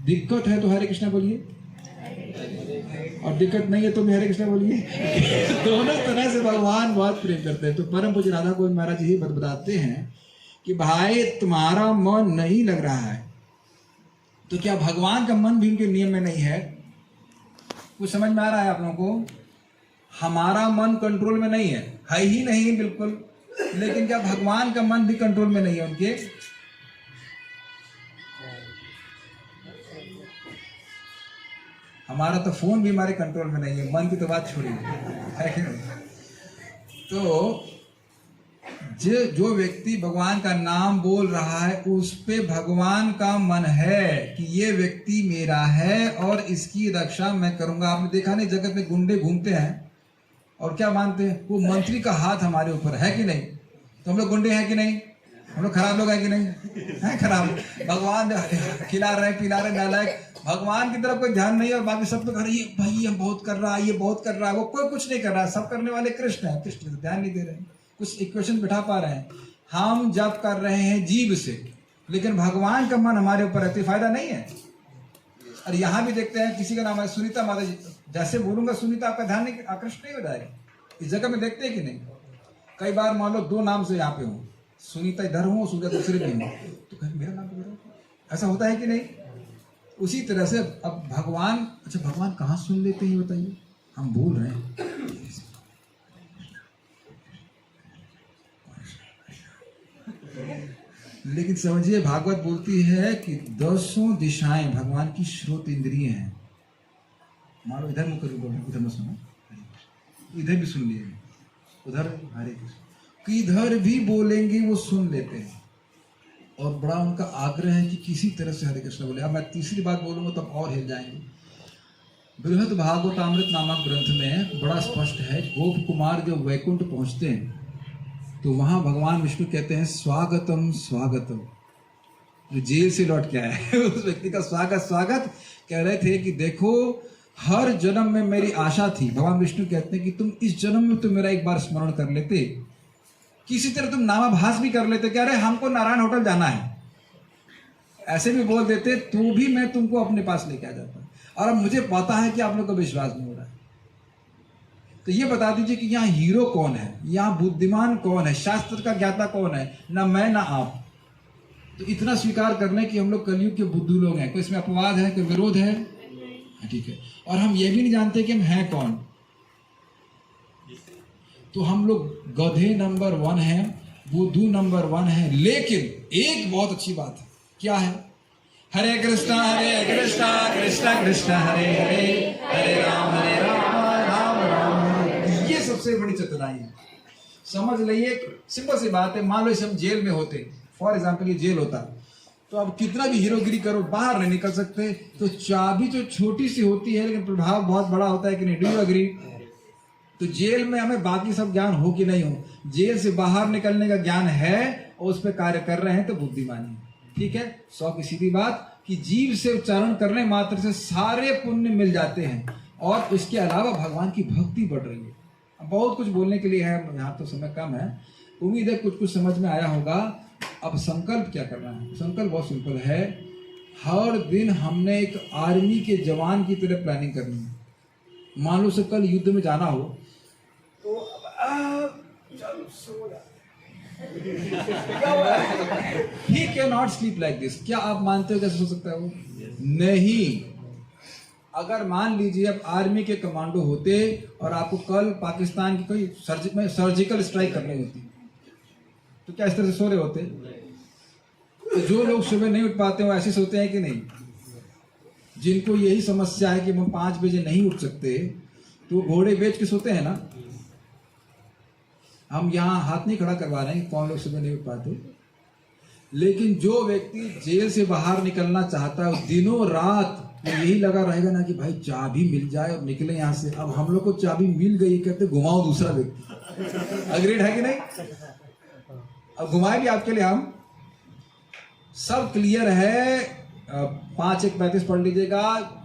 दिक्कत है तो हरे कृष्णा बोलिए, और दिक्कत नहीं है तो भी हरे कृष्णा बोलिए। दोनों तरह से भगवान बहुत प्रेम करते हैं। तो परम पूज्य राधा गोविंद महाराज जी बताते हैं कि भाई तुम्हारा मन नहीं लग रहा है तो क्या भगवान का मन भी उनके नियम में नहीं है? कुछ समझ में आ रहा है आप लोगों को? हमारा मन कंट्रोल में नहीं है ही नहीं बिल्कुल, लेकिन क्या भगवान का मन भी कंट्रोल में नहीं है उनके? हमारा तो फोन भी हमारे कंट्रोल में नहीं है, मन की तो बात छोड़िए, है कि नहीं? तो जो व्यक्ति भगवान का नाम बोल रहा है उस पे भगवान का मन है कि ये व्यक्ति मेरा है और इसकी रक्षा मैं करूंगा। आपने देखा नहीं, जगत में गुंडे घूमते हैं और क्या मानते हैं, वो मंत्री का हाथ हमारे ऊपर है कि नहीं? तो हम लोग गुंडे हैं कि नहीं? हम लोग खराब लोग हैं कि नहीं? हैं खराब। भगवान खिला रहे पिला रहे, नालायक। भगवान की तरफ कोई ध्यान नहीं और बाकी सब तो कर रही है, भाई ये बहुत कर रहा है, ये बहुत कर रहा है, वो कोई कुछ नहीं कर रहा है। सब करने वाले कृष्ण है, कृष्ण ध्यान नहीं दे रहे हैं, कुछ इक्वेशन बिठा पा रहे हैं। हम जब कर रहे हैं जीव से, लेकिन भगवान का मन हमारे ऊपर रहती, फायदा नहीं है। और यहाँ भी देखते हैं किसी का नाम है सुनीता माता जी, जैसे बोलूंगा सुनीता आपका ध्यान नहीं आकृष्ट नहीं हो जाएगा। इस जगह में देखते हैं कि नहीं, कई बार मान लो दो नाम से यहाँ पे हूँ, सुनीता इधर हूँ, सुनीता दूसरे में हूँ, तो कहीं मेरा नाम तो ऐसा होता है कि नहीं? उसी तरह से अब भगवान, अच्छा भगवान कहाँ सुन लेते हैं बताइए? हम बोल रहे हैं, लेकिन समझिए भागवत बोलती है कि 10 दिशाएं भगवान की श्रोत इंद्रिय हैं। मान लो इधर मुख बोल, उधर मत सुनो, इधर भी सुन लिए, उधर हरे कृष्ण, किधर भी बोलेंगे वो सुन लेते हैं। और बड़ा उनका आग्रह है कि किसी तरह से हरे कृष्ण बोले। अब मैं तीसरी बात बोलूंगा तब और हिल जाएंगे। बृहद भागवतामृत नामक ग्रंथ में बड़ा स्पष्ट है, गोप कुमार जब वैकुंठ पहुंचते हैं तो वहां भगवान विष्णु कहते हैं स्वागतम स्वागतम। जो जेल से लौट के आया है उस व्यक्ति का स्वागत स्वागत कह रहे थे कि देखो हर जन्म में मेरी आशा थी। भगवान विष्णु कहते हैं कि तुम इस जन्म में तो मेरा एक बार स्मरण कर लेते, किसी तरह तुम नामाभास भी कर लेते, कह रहे हमको नारायण होटल जाना है, ऐसे भी बोल देते तो भी मैं तुमको अपने पास लेके आ जाता। और अब मुझे पता है कि आप लोग का विश्वास नहीं हो रहा है, तो ये बता दीजिए कि यहाँ हीरो कौन है, यहाँ बुद्धिमान कौन है, शास्त्र का ज्ञाता कौन है? ना मैं ना आप। तो इतना स्वीकार करने कि हम लोग कलयुग के बुद्धू लोग हैं, कोई इसमें अपवाद है, कोई विरोध है? ठीक है। और हम ये भी नहीं जानते कि हम हैं कौन। तो हम लोग गधे नंबर 1 है, बुद्धू नंबर 1 है। लेकिन एक बहुत अच्छी बात है, क्या है? हरे कृष्णा कृष्णा कृष्णा हरे हरे, हरे राम राम राम हरे। ये सबसे बड़ी चतुराई है। समझ लीजिए, सिंपल सी बात है। मान लो हम जेल में होते, फॉर एग्जाम्पल ये जेल होता, तो अब कितना भी हीरोगिरी करो बाहर नहीं निकल सकते। तो चाबी जो छोटी सी होती है लेकिन प्रभाव बहुत बड़ा होता है कि नहीं? Do you agree? तो जेल में हमें बाकी सब ज्ञान हो कि नहीं हो, जेल से बाहर निकलने का ज्ञान है और उस पर कार्य कर रहे हैं तो बुद्धिमानी है। ठीक है। 100 की सीधी बात कि जीव से उच्चारण करने मात्र से सारे पुण्य मिल जाते हैं और इसके अलावा भगवान की भक्ति बढ़ रही है। अब बहुत कुछ बोलने के लिए है, यहाँ तो समय कम है, उम्मीद है कुछ कुछ समझ में आया होगा। अब संकल्प क्या करना है? संकल्प बहुत सिंपल है। हर दिन हमने एक आर्मी के जवान की तरह प्लानिंग करनी है। मान लो से कल युद्ध में जाना हो तो चलो सो जा। He cannot sleep like this। क्या आप मानते हो कैसे सो सकता है वो? नहीं। अगर मान लीजिए आप आर्मी के कमांडो होते और आपको कल पाकिस्तान की कोई सर्जिकल स्ट्राइक करनी होती तो क्या इस तरह से सो रहे होते? तो जो लोग सुबह नहीं उठ पाते वो ऐसे सोते हैं कि नहीं? जिनको यही समस्या है कि हम 5 बजे नहीं उठ सकते तो घोड़े बेच के सोते हैं ना। हम यहाँ हाथ नहीं खड़ा करवा रहे हैं कि कौन लोग सुबह नहीं उठ पाते, लेकिन जो व्यक्ति जेल से बाहर निकलना चाहता है दिनों रात तो यही लगा रहेगा ना कि भाई चाबी मिल जाए और निकले यहाँ से। अब हम लोग को चाबी मिल गई, कहते घुमाओ दूसरा व्यक्ति। अग्रीड है कि नहीं? अब घुमाए भी आपके लिए हम सब क्लियर है। 5:1:35 पढ़ लीजिएगा।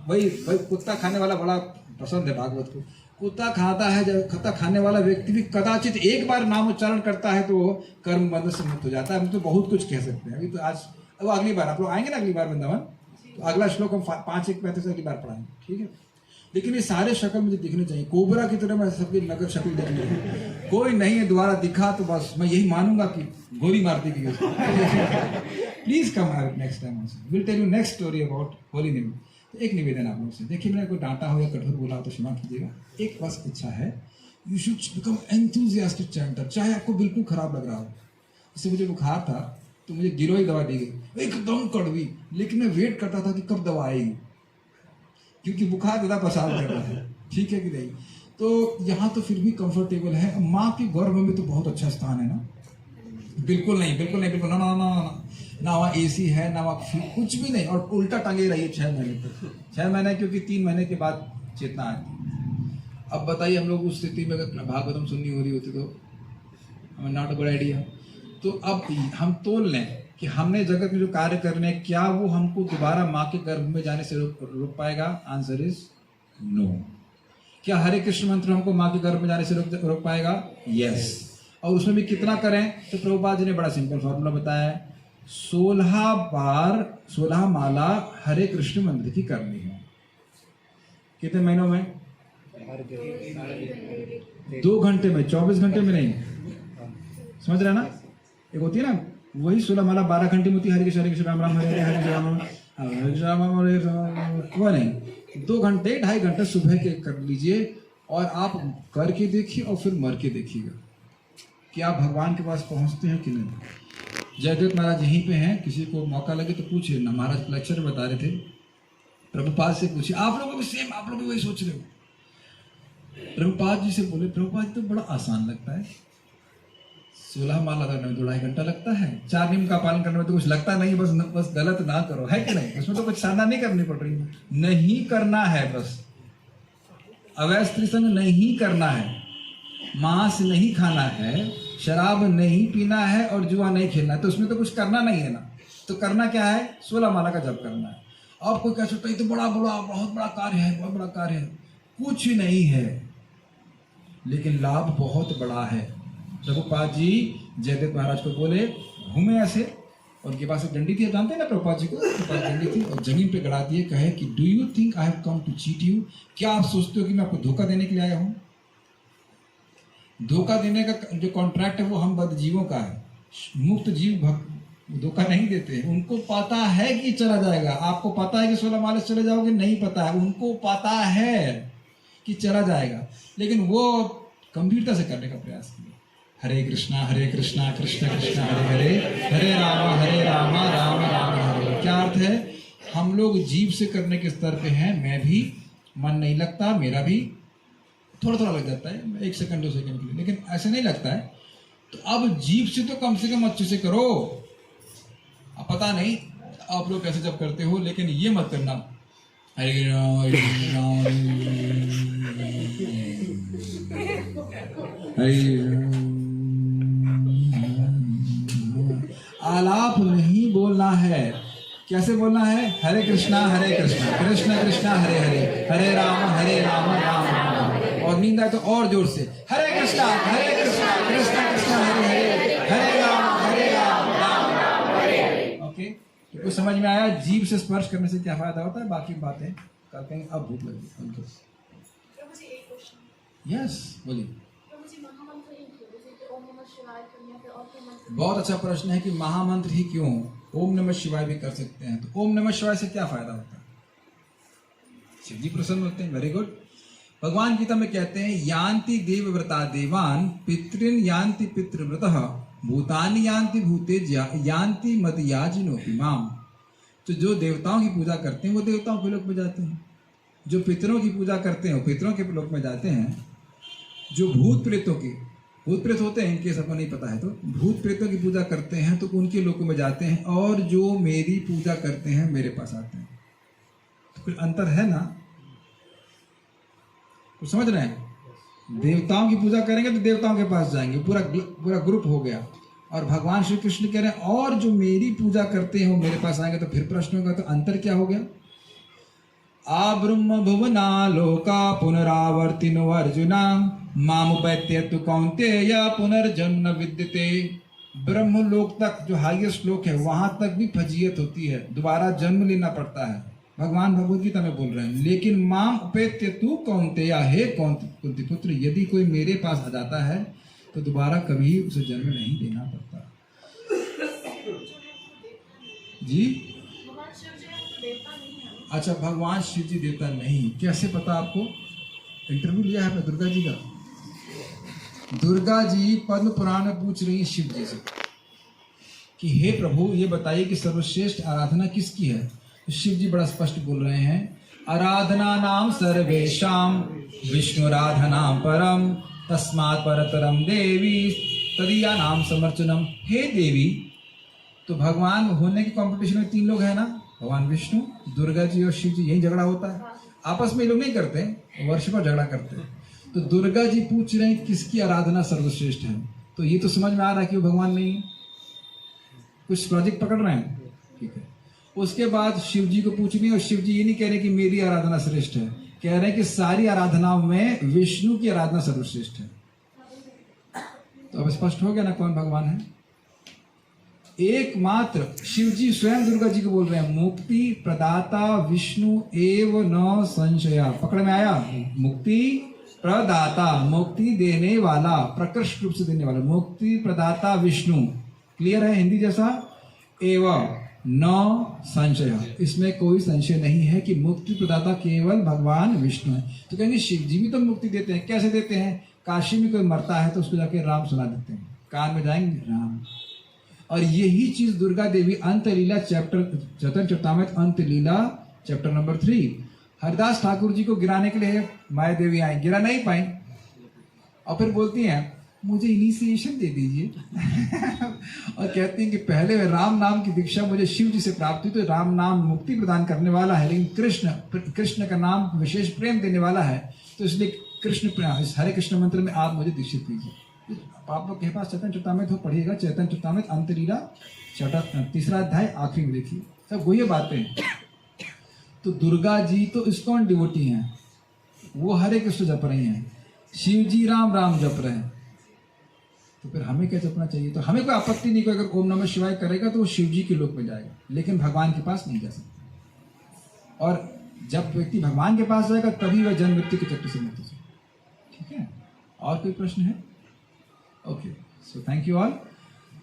भाई कुत्ता खाने वाला बड़ा पसंद है भागवत को। कुत्ता खाता है, जब कुत्ता खाने वाला व्यक्ति भी कदाचित एक बार नाम उच्चारण करता है तो कर्म बंधन से मुक्त हो जाता है। हम तो बहुत कुछ कह सकते हैं। अभी तो आज अब अगली बार आप लोग आएंगे ना, अगली बार वृंदावन, तो अगला श्लोक हम 5:1:35 अगली बार पढ़ाएंगे। ठीक है। लेकिन ये सारे शक्ल मुझे दिखने चाहिए, कोबरा की तरह मैं सबकी नगर शक्ल देखनी है। कोई नहीं है दोबारा दिखा तो बस मैं यही मानूंगा कि गोली मार दी गई। Please come next time also, will tell you next story about holy name. तो एक निवेदन आप लोगों से, देखिए मैंने कोई डांटा हो या कठोर बोला हो तो क्षमा कीजिएगा। एक बस इच्छा है, यू शुड बिकम एंथुसियास्टिक चैंटर, चाहे आपको बिल्कुल खराब लग रहा हो। इससे मुझे बुखार था तो मुझे गिरोही दवा दी गई, एकदम कड़वी, लेकिन मैं वेट करता था कि कब दवा आएगी, क्योंकि बुखार ज़्यादा परेशान कर रहा है। ठीक है कि नहीं? तो यहाँ तो फिर भी कंफर्टेबल है। माँ के गर्भ में तो बहुत अच्छा स्थान है ना? बिल्कुल नहीं, बिल्कुल नहीं, बिल्कुल ना ना ना ना ना, वहाँ एसी है ना, वहाँ कुछ भी नहीं, और उल्टा टांगे रहिए 6 महीने तक। 6 महीने, क्योंकि 3 महीने के बाद चेतना आती। अब बताइए हम लोग उस स्थिति में अगर भागवतम सुननी हो रही होती तो हमें नॉट अ गुड आइडिया। तो अब हम तोल लें कि हमने जगत में जो कार्य करने हैं, क्या वो हमको दोबारा माँ के गर्भ में जाने से रोक पाएगा? Answer is no. क्या हरे कृष्ण मंत्र हमको माँ के गर्भ में जाने से रोक पाएगा? यस। और उसमें भी कितना करें? तो प्रभुपाद जी ने बड़ा सिंपल फॉर्मूला बताया है, 16 बार 16 माला हरे कृष्ण मंत्र की करनी है। कितने महीनों में? 2 घंटे में, 24 घंटे में नहीं। समझ रहे ना? एक होती है ना वही 16 माला 12 घंटे में होती है, हरे कृष्ण राम राम हरे हरे हरे राम राम हरे राम हरे राम, वो नहीं। 2 घंटे 2.5 घंटे सुबह के कर लीजिए, और आप करके देखिए और फिर मर के देखिएगा कि आप भगवान के पास पहुंचते हैं कि नहीं। जयदेव महाराज यहीं पे हैं, किसी को मौका लगे तो पूछिए ना। महाराज लेक्चर बता रहे थे, प्रभुपाद से पूछिए। आप लोग भी सेम, आप लोग भी वही सोच रहे हो। प्रभुपाद जी से बोले, प्रभुपाद जी तो बड़ा आसान लगता है, 16 माला करने में 2.5 घंटा लगता है, 4 नियम का पालन करने में तो कुछ लगता नहीं, बस गलत ना करो, है कि नहीं? उसमें तो कुछ साधना नहीं करनी पड़ रही है, नहीं करना है, बस अवैध स्त्री संग नहीं करना है, मांस नहीं खाना है, शराब नहीं पीना है, और जुआ नहीं खेलना है। तो उसमें तो कुछ करना नहीं है ना। तो करना क्या है? 16 माला का जप करना है। अब कोई कह सकता है तो बड़ा बड़ा बहुत बड़ा कार्य है, बहुत बड़ा कार्य है। कुछ नहीं है, लेकिन लाभ बहुत बड़ा है। प्रभुपाद जी जयदेव महाराज को बोले, घूमे ऐसे, और उनके पास एक डंडी थी, जानते हैं ना प्रभुपाद जी को? प्रभुपाद डंडी थी, और जमीन पे गड़ा दिए, कहे कि do you think I have come to cheat you? क्या आप सोचते हो कि मैं आपको धोखा देने के लिए आया हूँ? धोखा देने का जो कॉन्ट्रैक्ट है वो हम बद्धजीवों का है। मुक्त जीव धोखा नहीं देते। उनको पता है कि चला जाएगा। आपको पता है कि 16 माले से चले जाओगे? नहीं पता है। उनको पता है कि चला जाएगा, लेकिन वो गंभीरता से करने का प्रयास किया। हरे कृष्णा कृष्ण कृष्ण हरे हरे, हरे राम राम राम हरे। क्या अर्थ है? हम लोग जीव से करने के स्तर पे हैं। मैं भी, मन नहीं लगता, मेरा भी थोड़ा थोड़ा लग जाता है, 1 सेकंड 2 सेकंड के लिए, लेकिन ऐसे नहीं लगता है। तो अब जीव से तो कम से कम अच्छे से करो। अब पता नहीं आप लोग कैसे जब करते हो, लेकिन ये मत करना हरे राम हरे राम हरे राम। आलाप नहीं बोलना है। कैसे बोलना है? हरे कृष्णा कृष्ण कृष्ण हरे हरे, हरे राम राम राम। और नींद आए तो और जोर से हरे कृष्णा कृष्ण कृष्ण हरे हरे, हरे राम राम राम। ओके, तो कुछ समझ में आया? जीभ से स्पर्श करने से क्या फायदा होता है, बाकी बातें करते हैं। अब भूख लगी उनको। यस, बोलिए। बहुत अच्छा प्रश्न है कि महामंत्र ही क्यों? ओम नमः शिवाय भी कर सकते हैं। तो ओम नमः शिवाय से क्या फायदा होता है? शिव जी प्रसन्न होते हैं। Very good. भगवान गीता में कहते हैं, यान्ति देवव्रता देवान, पितृन यान्ति पितृव्रतः, भूतानि यान्ति भूतेज यान्ति मदयाजिनोपि माम। तो जो देवताओं की पूजा करते हैं वो देवताओं के लोक में जाते हैं, जो पितरों की पूजा करते हैं वो पितरों के लोक में जाते हैं, जो भूत प्रेत होते हैं, इनके सबको नहीं पता है, तो भूत प्रेतों की पूजा करते हैं तो उनके लोकों में जाते हैं, और जो मेरी पूजा करते हैं मेरे पास आते हैं। तो कुछ अंतर है ना? कुछ समझ रहे हैं? देवताओं की पूजा करेंगे तो देवताओं के पास जाएंगे, पूरा ग्रुप हो गया। और भगवान श्री कृष्ण कह रहे हैं, और जो मेरी पूजा करते हैं वो मेरे पास आएंगे। तो फिर प्रश्न होगा, तो अंतर क्या हो गया? आब्रह्म भुवना लोका पुनरावर्तिनो अर्जुना, मामुपैत्य तु कौन्तेय पुनर्जन्म न विद्यते। ब्रह्म लोक तक, जो हाईएस्ट लोक है, वहां तक भी फजीयत होती है, दोबारा जन्म लेना पड़ता है। भगवान भगवद गीता में बोल रहे हैं। लेकिन माम उपेत्य तु कौन्तेय, हे कुंती पुत्र, यदि कोई मेरे पास आ जाता है तो दोबारा कभी उसे जन्म नहीं देना पड़ता। जी अच्छा, भगवान शिव जी देवता नहीं, कैसे पता आपको? इंटरव्यू लिया है आपने दुर्गा जी का? दुर्गा जी पद्म पुराण में पूछ रही है शिव जी से कि हे प्रभु ये बताइए कि सर्वश्रेष्ठ आराधना किसकी है। तो शिव जी बड़ा स्पष्ट बोल रहे हैं, आराधना नाम सर्वेशाम विष्णुराधना परम तस्मात् परतरम देवी तदीया नाम समर्चनम। हे देवी, तो भगवान होने के कंपटीशन में 3 लोग हैं ना, भगवान विष्णु, दुर्गा जी और शिव जी। यही झगड़ा होता है आपस में, ये लोग नहीं करते, वर्ष पर झगड़ा करते हैं। तो दुर्गा जी पूछ रहे हैं किसकी आराधना सर्वश्रेष्ठ है। तो ये तो समझ में आ रहा है कि वो भगवान नहीं है, कुछ लॉजिक पकड़ रहे हैं, ठीक है। उसके बाद शिव जी को पूछनी, और शिव जी ये नहीं कह रहे कि मेरी आराधना श्रेष्ठ है, कह रहे हैं कि सारी आराधनाओं में विष्णु की आराधना सर्वश्रेष्ठ है। तो अब स्पष्ट हो गया ना कौन भगवान है। एकमात्र शिव जी स्वयं दुर्गा जी को बोल रहे हैं, मुक्ति प्रदाता विष्णु एव न संशया। पकड़ में आया, मुक्ति प्रदाता, मुक्ति देने वाला, प्रकृष्ट रूप से देने वाला, मुक्ति प्रदाता विष्णु। क्लियर है हिंदी जैसा। एवं न संशय, इसमें कोई संशय नहीं है कि मुक्ति प्रदाता केवल भगवान विष्णु है। तो कहेंगे शिव जी भी तो मुक्ति देते हैं, कैसे देते हैं? काशी में कोई मरता है तो उसको जाके राम सुना देते हैं, कान में जाएंगे राम। और यही चीज दुर्गा देवी अंतलीला चैप्टर चैतन्य चरितामृत अंतलीला चैप्टर नंबर 3, हरिदास ठाकुर जी को गिराने के लिए माया देवी आई, गिरा नहीं पाई, और फिर बोलती हैं मुझे इनिशिएशन दे दीजिए और कहती हैं कि पहले राम नाम की दीक्षा मुझे शिव जी से प्राप्त हुई, तो राम नाम मुक्ति प्रदान करने वाला है, लेकिन कृष्ण का नाम विशेष प्रेम देने वाला है, तो इसलिए कृष्ण इस हरे कृष्ण मंत्र में आप मुझे दीक्षित कीजिए। आप लोग के पास चैतन्य चरितामृत हो, पढ़िएगा, चैतन्य चरितामृत अंतलीला चैप्टर 3 अध्याय आखिरी में देखिए, सब वही बातें। तो दुर्गा जी तो इस्कॉन डिवोटी हैं, वो हरे कृष्ण जप रही हैं, शिव जी राम राम जप रहे हैं, तो फिर हमें क्या जपना चाहिए? तो हमें कोई आपत्ति नहीं, कोई अगर ओम नमः शिवाय करेगा तो वो शिव जी के लोक में जाएगा, लेकिन भगवान के पास नहीं जा सकता। और जब व्यक्ति भगवान के पास जाएगा तभी वह जन्म मृत्यु के चक्र से मुक्त हो सकता। ठीक है, और कोई प्रश्न है? Okay, so thank you all.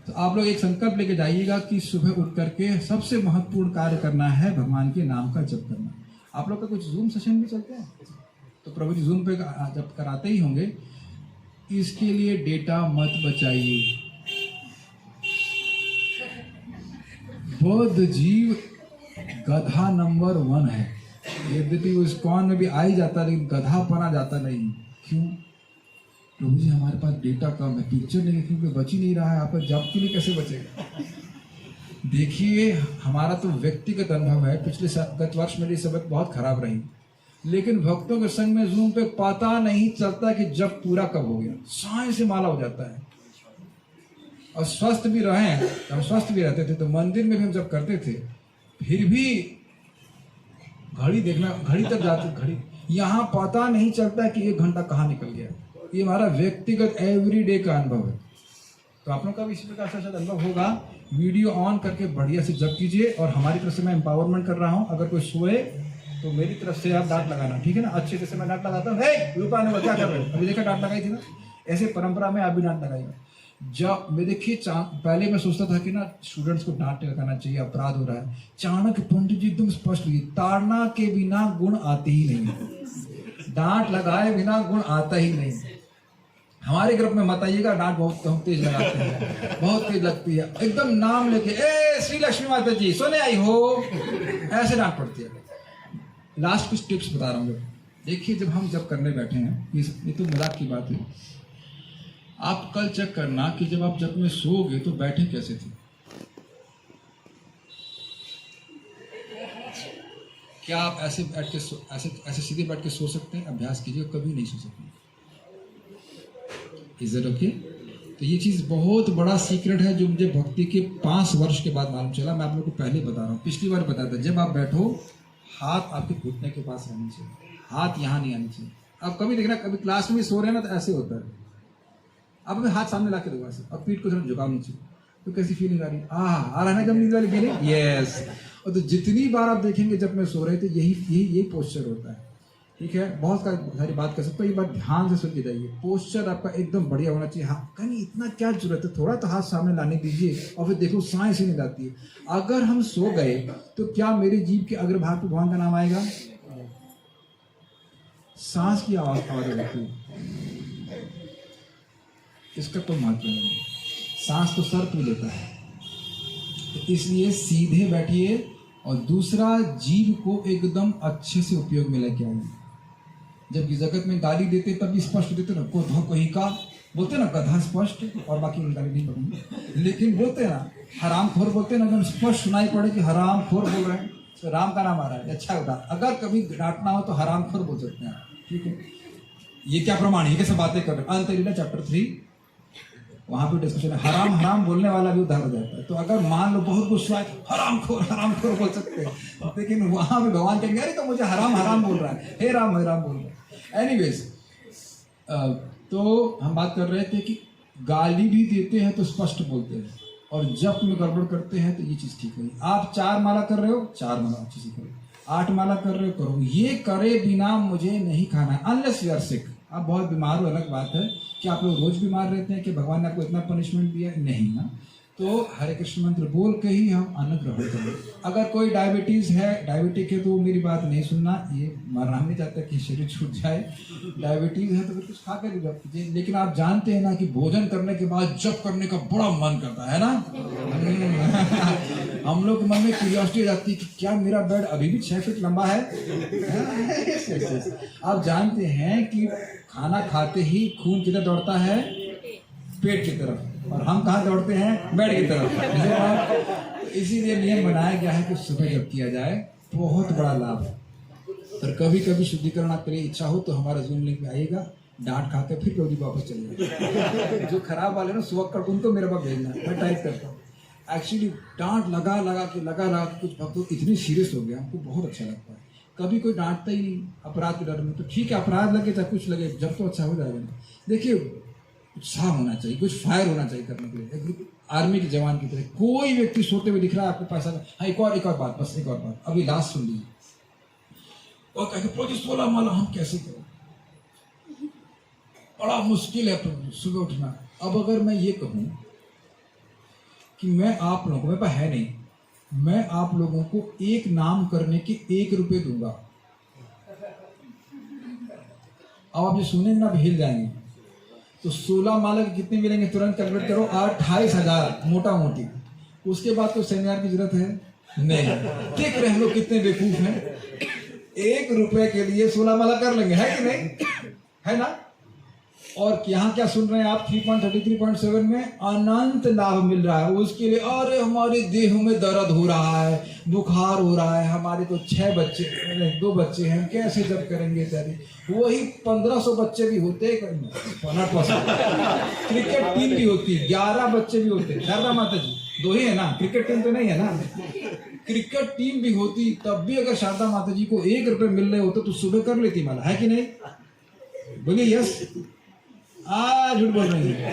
तो आप लोग एक संकल्प लेके जाइएगा कि सुबह उठ करके सबसे महत्वपूर्ण कार्य करना है भगवान के नाम का जप करना। आप लोग का कुछ जूम सेशन भी चलते हैं, तो प्रभु जी जूम पे जब कराते ही होंगे, इसके लिए डेटा मत बचाइए। बौद्ध जीव गधा नंबर 1 है, यद्यपि वो इस्कॉन में भी आ ही जाता, लेकिन गधा पना जाता नहीं। क्यों? प्रभु जी हमारे पास डेटा कम है, पिक्चर नहीं क्योंकि बच ही नहीं रहा है, आप जब के लिए कैसे बचेगा? देखिए, हमारा तो व्यक्तिगत अनुभव है, गत वर्ष मेरी तबीयत बहुत खराब रही, लेकिन भक्तों के संग में जूम पे पता नहीं चलता कि जब पूरा कब हो गया, साए से माला हो जाता है। और स्वस्थ भी रहे, हम स्वस्थ भी रहते थे, तो मंदिर में भी हम जब करते थे, फिर भी घड़ी देखना, घड़ी तक जाते, घड़ी यहाँ पता नहीं चलता कि 1 घंटा कहाँ निकल गया। ये हमारा व्यक्तिगत एवरीडे का अनुभव है। तो आप लोगों का भी इसी प्रकार से शायद अनुभव होगा। वीडियो ऑन करके बढ़िया से जप कीजिए, और हमारी तरफ से मैं एम्पावरमेंट कर रहा हूँ, अगर कोई सोए तो मेरी तरफ से आप डांट लगाना, ठीक है ना? अच्छे से मैं डांट लगाता हूँ, रूपा ने क्या कर रहे हो, अभी देखा डांट लगाई थी ना, ऐसे परंपरा में आप भी डांट लगाइएगा। जब मैं देखिए, पहले मैं सोचता था कि ना स्टूडेंट्स को डांट लगाना चाहिए, अपराध हो रहा है। चाणक्य पंडित जी एकदम स्पष्ट हुई, ताड़ना के बिना गुण आते ही नहीं, डांट लगाए बिना गुण आता ही नहीं। हमारे ग्रुप में मत आइएगा, डांट बहुत तेज लगाते हैं, बहुत तेज लगती है, एकदम नाम लेके ए श्री लक्ष्मी माता जी सोने आई हो, ऐसे डांट पड़ती है। लास्ट कुछ टिप्स बता रहा हूँ। देखिए, जब हम जब करने बैठे हैं, ये तो मजाक की बात है, आप कल चेक करना कि जब आप जब में सोओगे तो बैठे कैसे थे। क्या आप ऐसे बैठ के ऐसे सीधे बैठ के सो सकते हैं? अभ्यास कीजिए, कभी नहीं सो सकते। Is it okay? तो ये चीज बहुत बड़ा सीक्रेट है, जो मुझे भक्ति के 5 वर्ष के बाद मालूम चला। मैं आप लोग को पहले बता रहा हूँ, पिछली बार बताया था। जब आप बैठो, हाथ आपके घुटने के पास रहने चाहिए, हाथ यहाँ नहीं आने चाहिए। अब कभी देखना, कभी क्लास में भी सो रहे हैं ना, तो ऐसे होता है। अब हमें हाथ सामने ला के दो ऐसे, और पीठ को थोड़ा झुकाव नीचे, तो कैसी फीलिंग आ रही है? आ रहा है जब नींद वाली फीलिंग, यस। और तो जितनी बार आप देखेंगे जब मैं सो रहे थे, यही पोस्चर होता है। ठीक है, बहुत सारी बात कर सकते हो, ये बात ध्यान से सुन के जाइए। पोस्चर आपका एकदम बढ़िया होना चाहिए। हाँ, कहीं इतना क्या जरूरत है, थोड़ा तो हाथ सामने लाने दीजिए, और फिर देखो सांस ही नहीं लाती है। अगर हम सो गए तो क्या मेरे जीभ के अग्रभाग पर भगवान का नाम आएगा? सांस की आवाज होती है, इसका कोई महत्व नहीं है। सांस तो सर पी लेता है, तो इसलिए सीधे बैठिए और दूसरा जीभ को एकदम अच्छे से उपयोग में लेके आइए। जबकि जगत में गाली देते तब भी स्पष्ट देते ना, को धो कहीं का बोलते ना, गधा स्पष्ट, और बाकी गाली नहीं पढ़ूंगी, लेकिन बोलते ना हरामखोर बोलते ना, एकदम स्पष्ट सुनाई पड़े कि हरामखोर बोल रहे हैं, तो राम का नाम आ रहा है, अच्छा होता। अगर कभी डांटना हो तो हरामखोर बोल सकते हैं, ठीक है। ये क्या प्रमाण है, ये कैसे बातें कर रहे हैं। अंतलीला चैप्टर 3 वहां पे डिस्कशन है, हराम हराम बोलने वाला भी उद्धार हो जाता है। तो अगर मान लो बहुत गुस्सा है, हरामखोर बोल सकते हैं, लेकिन वहां पे भगवान कहेंगे अरे तो मुझे हराम बोल रहा है, हे राम बोल रहा है। एनीवेज, तो हम बात कर रहे थे कि गाली भी देते हैं तो स्पष्ट बोलते हैं, और जप में गड़बड़ करते हैं तो ये चीज ठीक नहीं। आप 4 माला कर रहे हो, 4 माला अच्छे से करो, 8 माला कर रहे हो, करो। ये करे बिना मुझे नहीं खाना है, अनलेस यू आर सिक। आप बहुत बीमार हो, अलग बात है कि आप लोग रोज बीमार रहते हैं कि भगवान ने आपको इतना पनिशमेंट दिया, नहीं ना। तो हरे कृष्ण मंत्र बोल के ही हम अन्न ग्रहण करें। अगर कोई डायबिटीज है, डायबिटिक है, तो मेरी बात नहीं सुनना, ये मरना नहीं चाहता कि शरीर छूट जाए। डायबिटीज है तो फिर कुछ खा कर भी जप कीजिए, लेकिन आप जानते हैं ना कि भोजन करने के बाद जप करने का बड़ा मन करता है ना। हम लोग के मन में क्यूरियोसिटी जाती है कि क्या मेरा बेड अभी भी 6 फीट लंबा है। आप जानते हैं कि खाना खाते ही खून किधर दौड़ता है, पेट की तरफ, और हम कहाँ दौड़ते हैं, बेड की तरफ। इसीलिए नियम बनाया गया है कि सुबह जब किया जाए, बहुत बड़ा लाभ है। पर कभी कभी शुद्धिकरण आपके लिए इच्छा हो तो हमारा जूम लिंक में आइएगा, डांट खा के फिर कभी वापस चले जाए। जो खराब वाले ना सुबह कर उनको मेरे पास भेजना, मैं टाइप करता हूँ। एक्चुअली डांट लगा के कुछ भक्तों इतनी सीरियस हो गया, हमको बहुत अच्छा लगता है। कभी कोई डांटता ही नहीं अपराध के डर में, तो ठीक है अपराध लगे चाहे कुछ लगे, जब तो अच्छा हो जाएगा। देखिए उत्साह होना चाहिए, कुछ फायर होना चाहिए करने के लिए, आर्मी के जवान की तरह। कोई व्यक्ति सोते हुए दिख रहा है आपको पैसा, हाँ एक और बात, बस एक और बात, अभी लास्ट सुन लीजिए। और कहते प्रभु 16 माला हम कैसे करें, बड़ा मुश्किल है प्रभु सुबह उठना। अब अगर मैं ये कहूं कि मैं आप लोगों को, मेरे पास है नहीं, मैं आप लोगों को एक नाम करने के 1 रुपये दूंगा, अब आप ये सुनेंगे ना आप हिल जाएंगे। तो 16 माला के कितने मिलेंगे, तुरंत कैलकुलेट करो, 28,000 मोटा मोटी। उसके बाद तो सेमिनार की जरूरत है नहीं। देख रहे हम लोग कितने बेवकूफ हैं, 1 रुपए के लिए 16 माला कर लेंगे, है कि नहीं, है ना। और यहाँ क्या सुन रहे हैं आप, 3.33.7 में अनंत लाभ मिल रहा है उसके लिए। अरे हमारे देह में दर्द हो रहा है, बुखार हो रहा है, हमारे तो 2 बच्चे हैं, कैसे जब करेंगे तेरी। वही 1500 बच्चे भी होते, 100% क्रिकेट टीम भी होती, 11 बच्चे भी होते। शारदा माता जी 2 ही है ना, क्रिकेट टीम तो नहीं है ना, क्रिकेट टीम भी होती, तब भी अगर शारदा माता जी को 1 रुपये मिल रहे होते तो सुबह कर लेती माला, है कि नहीं, बोलिए यस। झूठ बोल रही है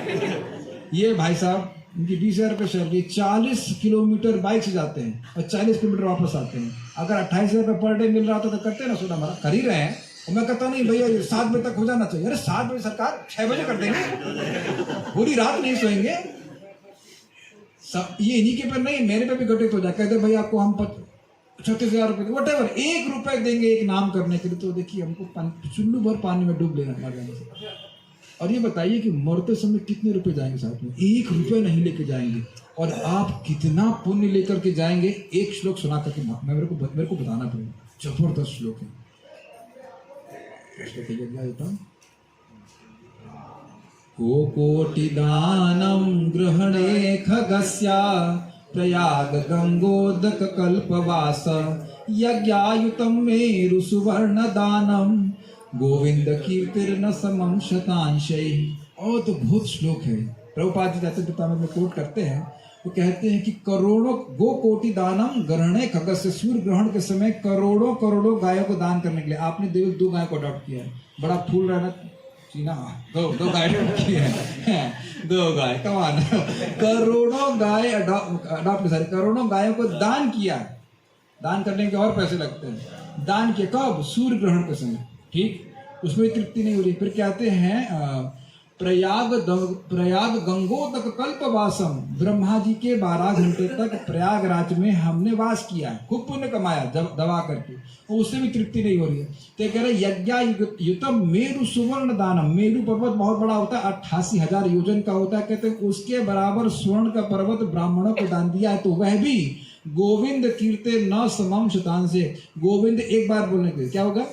ये भाई साहब, उनकी 20,000 रुपये सैलरी, 40 किलोमीटर बाइक से जाते हैं और 40 किलोमीटर वापस आते हैं। अगर 28,000 रुपये पर डे मिल रहा होता तो करते हैं ना, सोना मारा कर ही रहे हैं। और मैं कहता नहीं भैया 7 बजे तक हो जाना चाहिए, अरे 7 बजे सरकार 6 बजे कर देंगे, पूरी रात नहीं सोएंगे। ये इन्हीं के पर नहीं, मेरे पे भी घटित हो जाए, कहते भाई आपको हम 36,000 रुपये वट एवर 1 रुपये देंगे एक नाम करने के लिए। तो देखिए हमको चुल्लू भर पानी में डूब लेना मर जाने से। और ये बताइए कि मरते समय कितने रुपए जाएंगे साथ में, 1 रुपये नहीं लेके जाएंगे, और आप कितना पुण्य लेकर के जाएंगे। एक श्लोक सुना करके मेरे को बताना पड़ेगा, जबरदस्त श्लोक है। कोटि दानम ग्रहणे खगस्या प्रयाग गंगोदक कल्पवास यज्ञायुतम मेरु सुवर्ण दानम गोविंद कीर्तिर न समम शतांशै। और तो बहुत श्लोक है, प्रभुपाद जी जाते पितामह में कोट करते हैं, वो कहते हैं कि करोड़ों गो कोटि दानम ग्रहणे खगस्य, सूर्य ग्रहण के समय करोड़ों गायों को दान करने के लिए। आपने 2 गाय को अडॉप्ट किया है, बड़ा फूल रहना चीना, 2 गाय अडॉप्ट किए हैं, 2 गाय कमान, करोड़ों गाय अडॉप्ट, सारे करोड़ों गायों को दान किया। दान करने के और पैसे लगते हैं, दान किया कब, सूर्य ग्रहण के समय, ठीक। उसमें तृप्ति नहीं हो रही, फिर कहते हैं प्रयाग गंगोदक कल्पवासम, ब्रह्मा जी के 12 घंटे तक प्रयागराज में हमने वास किया है, खूब पुण्य कमाया दवा करके, उससे भी तृप्ति नहीं हो रही है। तो कह रहे यज्ञ युतम मेरु सुवर्ण दानम, मेरु पर्वत बहुत बड़ा होता है, 88,000 योजन का होता है, कहते हैं उसके बराबर स्वर्ण का पर्वत ब्राह्मणों को दान दिया है, तो वह भी गोविंद कीर्ते न समम शतान से, गोविंद एक बार बोलने के क्या होगा?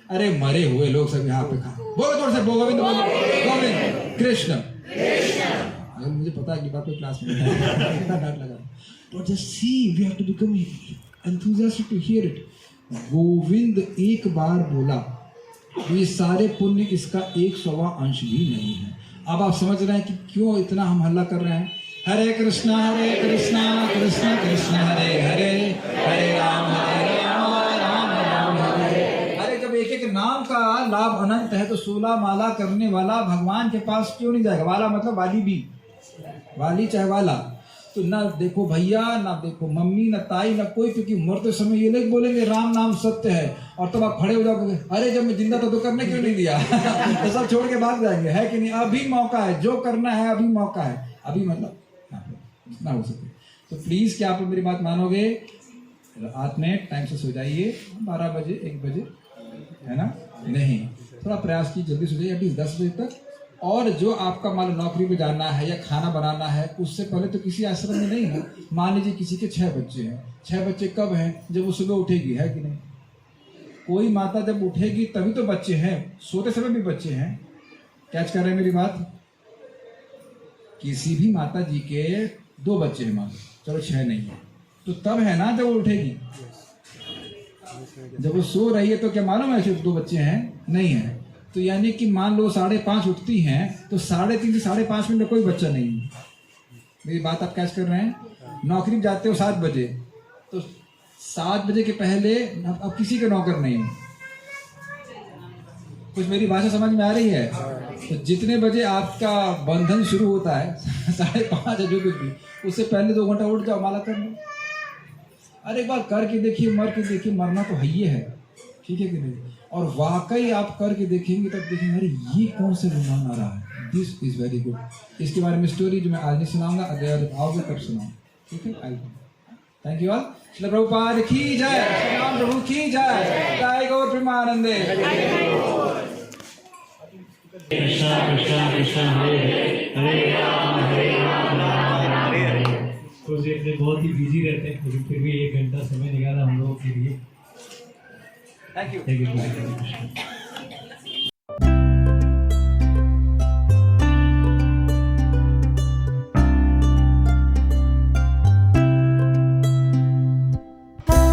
अरे मरे हुए लोग सब यहाँ पे खा बोलो जोर से, गोविंद बोलो, गोविंद कृष्ण। अगर मुझे पता है कि बात क्लास में कितना डांट लगा, तो just see we have to become enthusiastic to hear it. Govind एक बार बोला तो ये सारे पुण्य इसका 100वां अंश भी नहीं है। अब आप समझ रहे हैं कि क्यों इतना हम हल्ला कर रहे हैं। हरे कृष्णा कृष्ण कृष्ण हरे हरे, हरे राम राम राम हरे। अरे जब एक एक नाम का लाभ अनंत है तो 16 माला करने वाला भगवान के पास क्यों नहीं जाएगा? वाला मतलब वाली भी, वाली चाहे वाला, तो ना देखो भैया, ना देखो मम्मी, ना ताई, ना कोई, क्योंकि मरते समय ये लोग बोलेंगे राम नाम सत्य है, और तब आप खड़े हो जाओगे, अरे जब मैं जिंदा था तो करने क्यों नहीं दिया? तो सब छोड़ के भाग जाएंगे, है कि नहीं? अभी मौका है, जो करना है अभी मौका है, अभी मतलब जितना हो सके। तो प्लीज क्या आप मेरी बात मानोगे? रात में टाइम से सो जाइए, 12 बजे 1 बजे, है ना? नहीं, थोड़ा प्रयास की जल्दी सो जाइए, एटलीस्ट 10 बजे तक। और जो आपका मान लो नौकरी पे जाना है या खाना बनाना है, उससे पहले तो किसी आश्रम में नहीं है। मान लीजिए किसी के 6 बच्चे हैं, 6 बच्चे कब हैं? जब वो सुबह उठेगी, है कि नहीं? कोई माता जब उठेगी तभी तो बच्चे हैं, सोते समय भी बच्चे हैं। कैच कर रहे हैं मेरी बात? किसी भी माता जी के 2 बच्चे हैं, मान लो, चलो 6 नहीं है, तो तब है ना जब वो उठेगी। जब वो सो रही है तो क्या मालूम है सिर्फ 2 बच्चे हैं? नहीं है। तो यानी कि मान लो 5:30 उठती हैं तो 3:30 से 5:30 मिनट में कोई बच्चा नहीं है। मेरी बात आप कैच कर रहे हैं? नौकरी जाते हो 7 बजे, तो 7 बजे के पहले अब किसी के नौकर नहीं है। कुछ मेरी भाषा समझ में आ रही है? तो जितने बजे आपका बंधन शुरू होता है 5:30 जो कुछ भी, उससे पहले 2 घंटा उठ जाओ, माला कर लो। अरे एक बार करके देखिए, मर के देखिए, मरना तो है ही है, ठीक है कि नहीं? और वाकई आप करके देखेंगे तब देखेंगे अरे ये कौन से भगवान आ रहा है, दिस इज वेरी गुड। इसके बारे में स्टोरी जो मैं आज नहीं सुनाऊंगा, अगर आओगे तब सुनाऊंगा, ठीक है? Thank you all. Shri Prabhupada की जय, श्री राम प्रभु की जय, जय गौर प्रेमानंदे। कृष्णा कृष्णा कृष्णा हरे हरे राम राम हरे हरे। प्रोजेक्ट में बहुत ही बिजी रहते हैं, लेकिन फिर भी 1 घंटा समय निकाला हम लोगों के लिए। Thank you.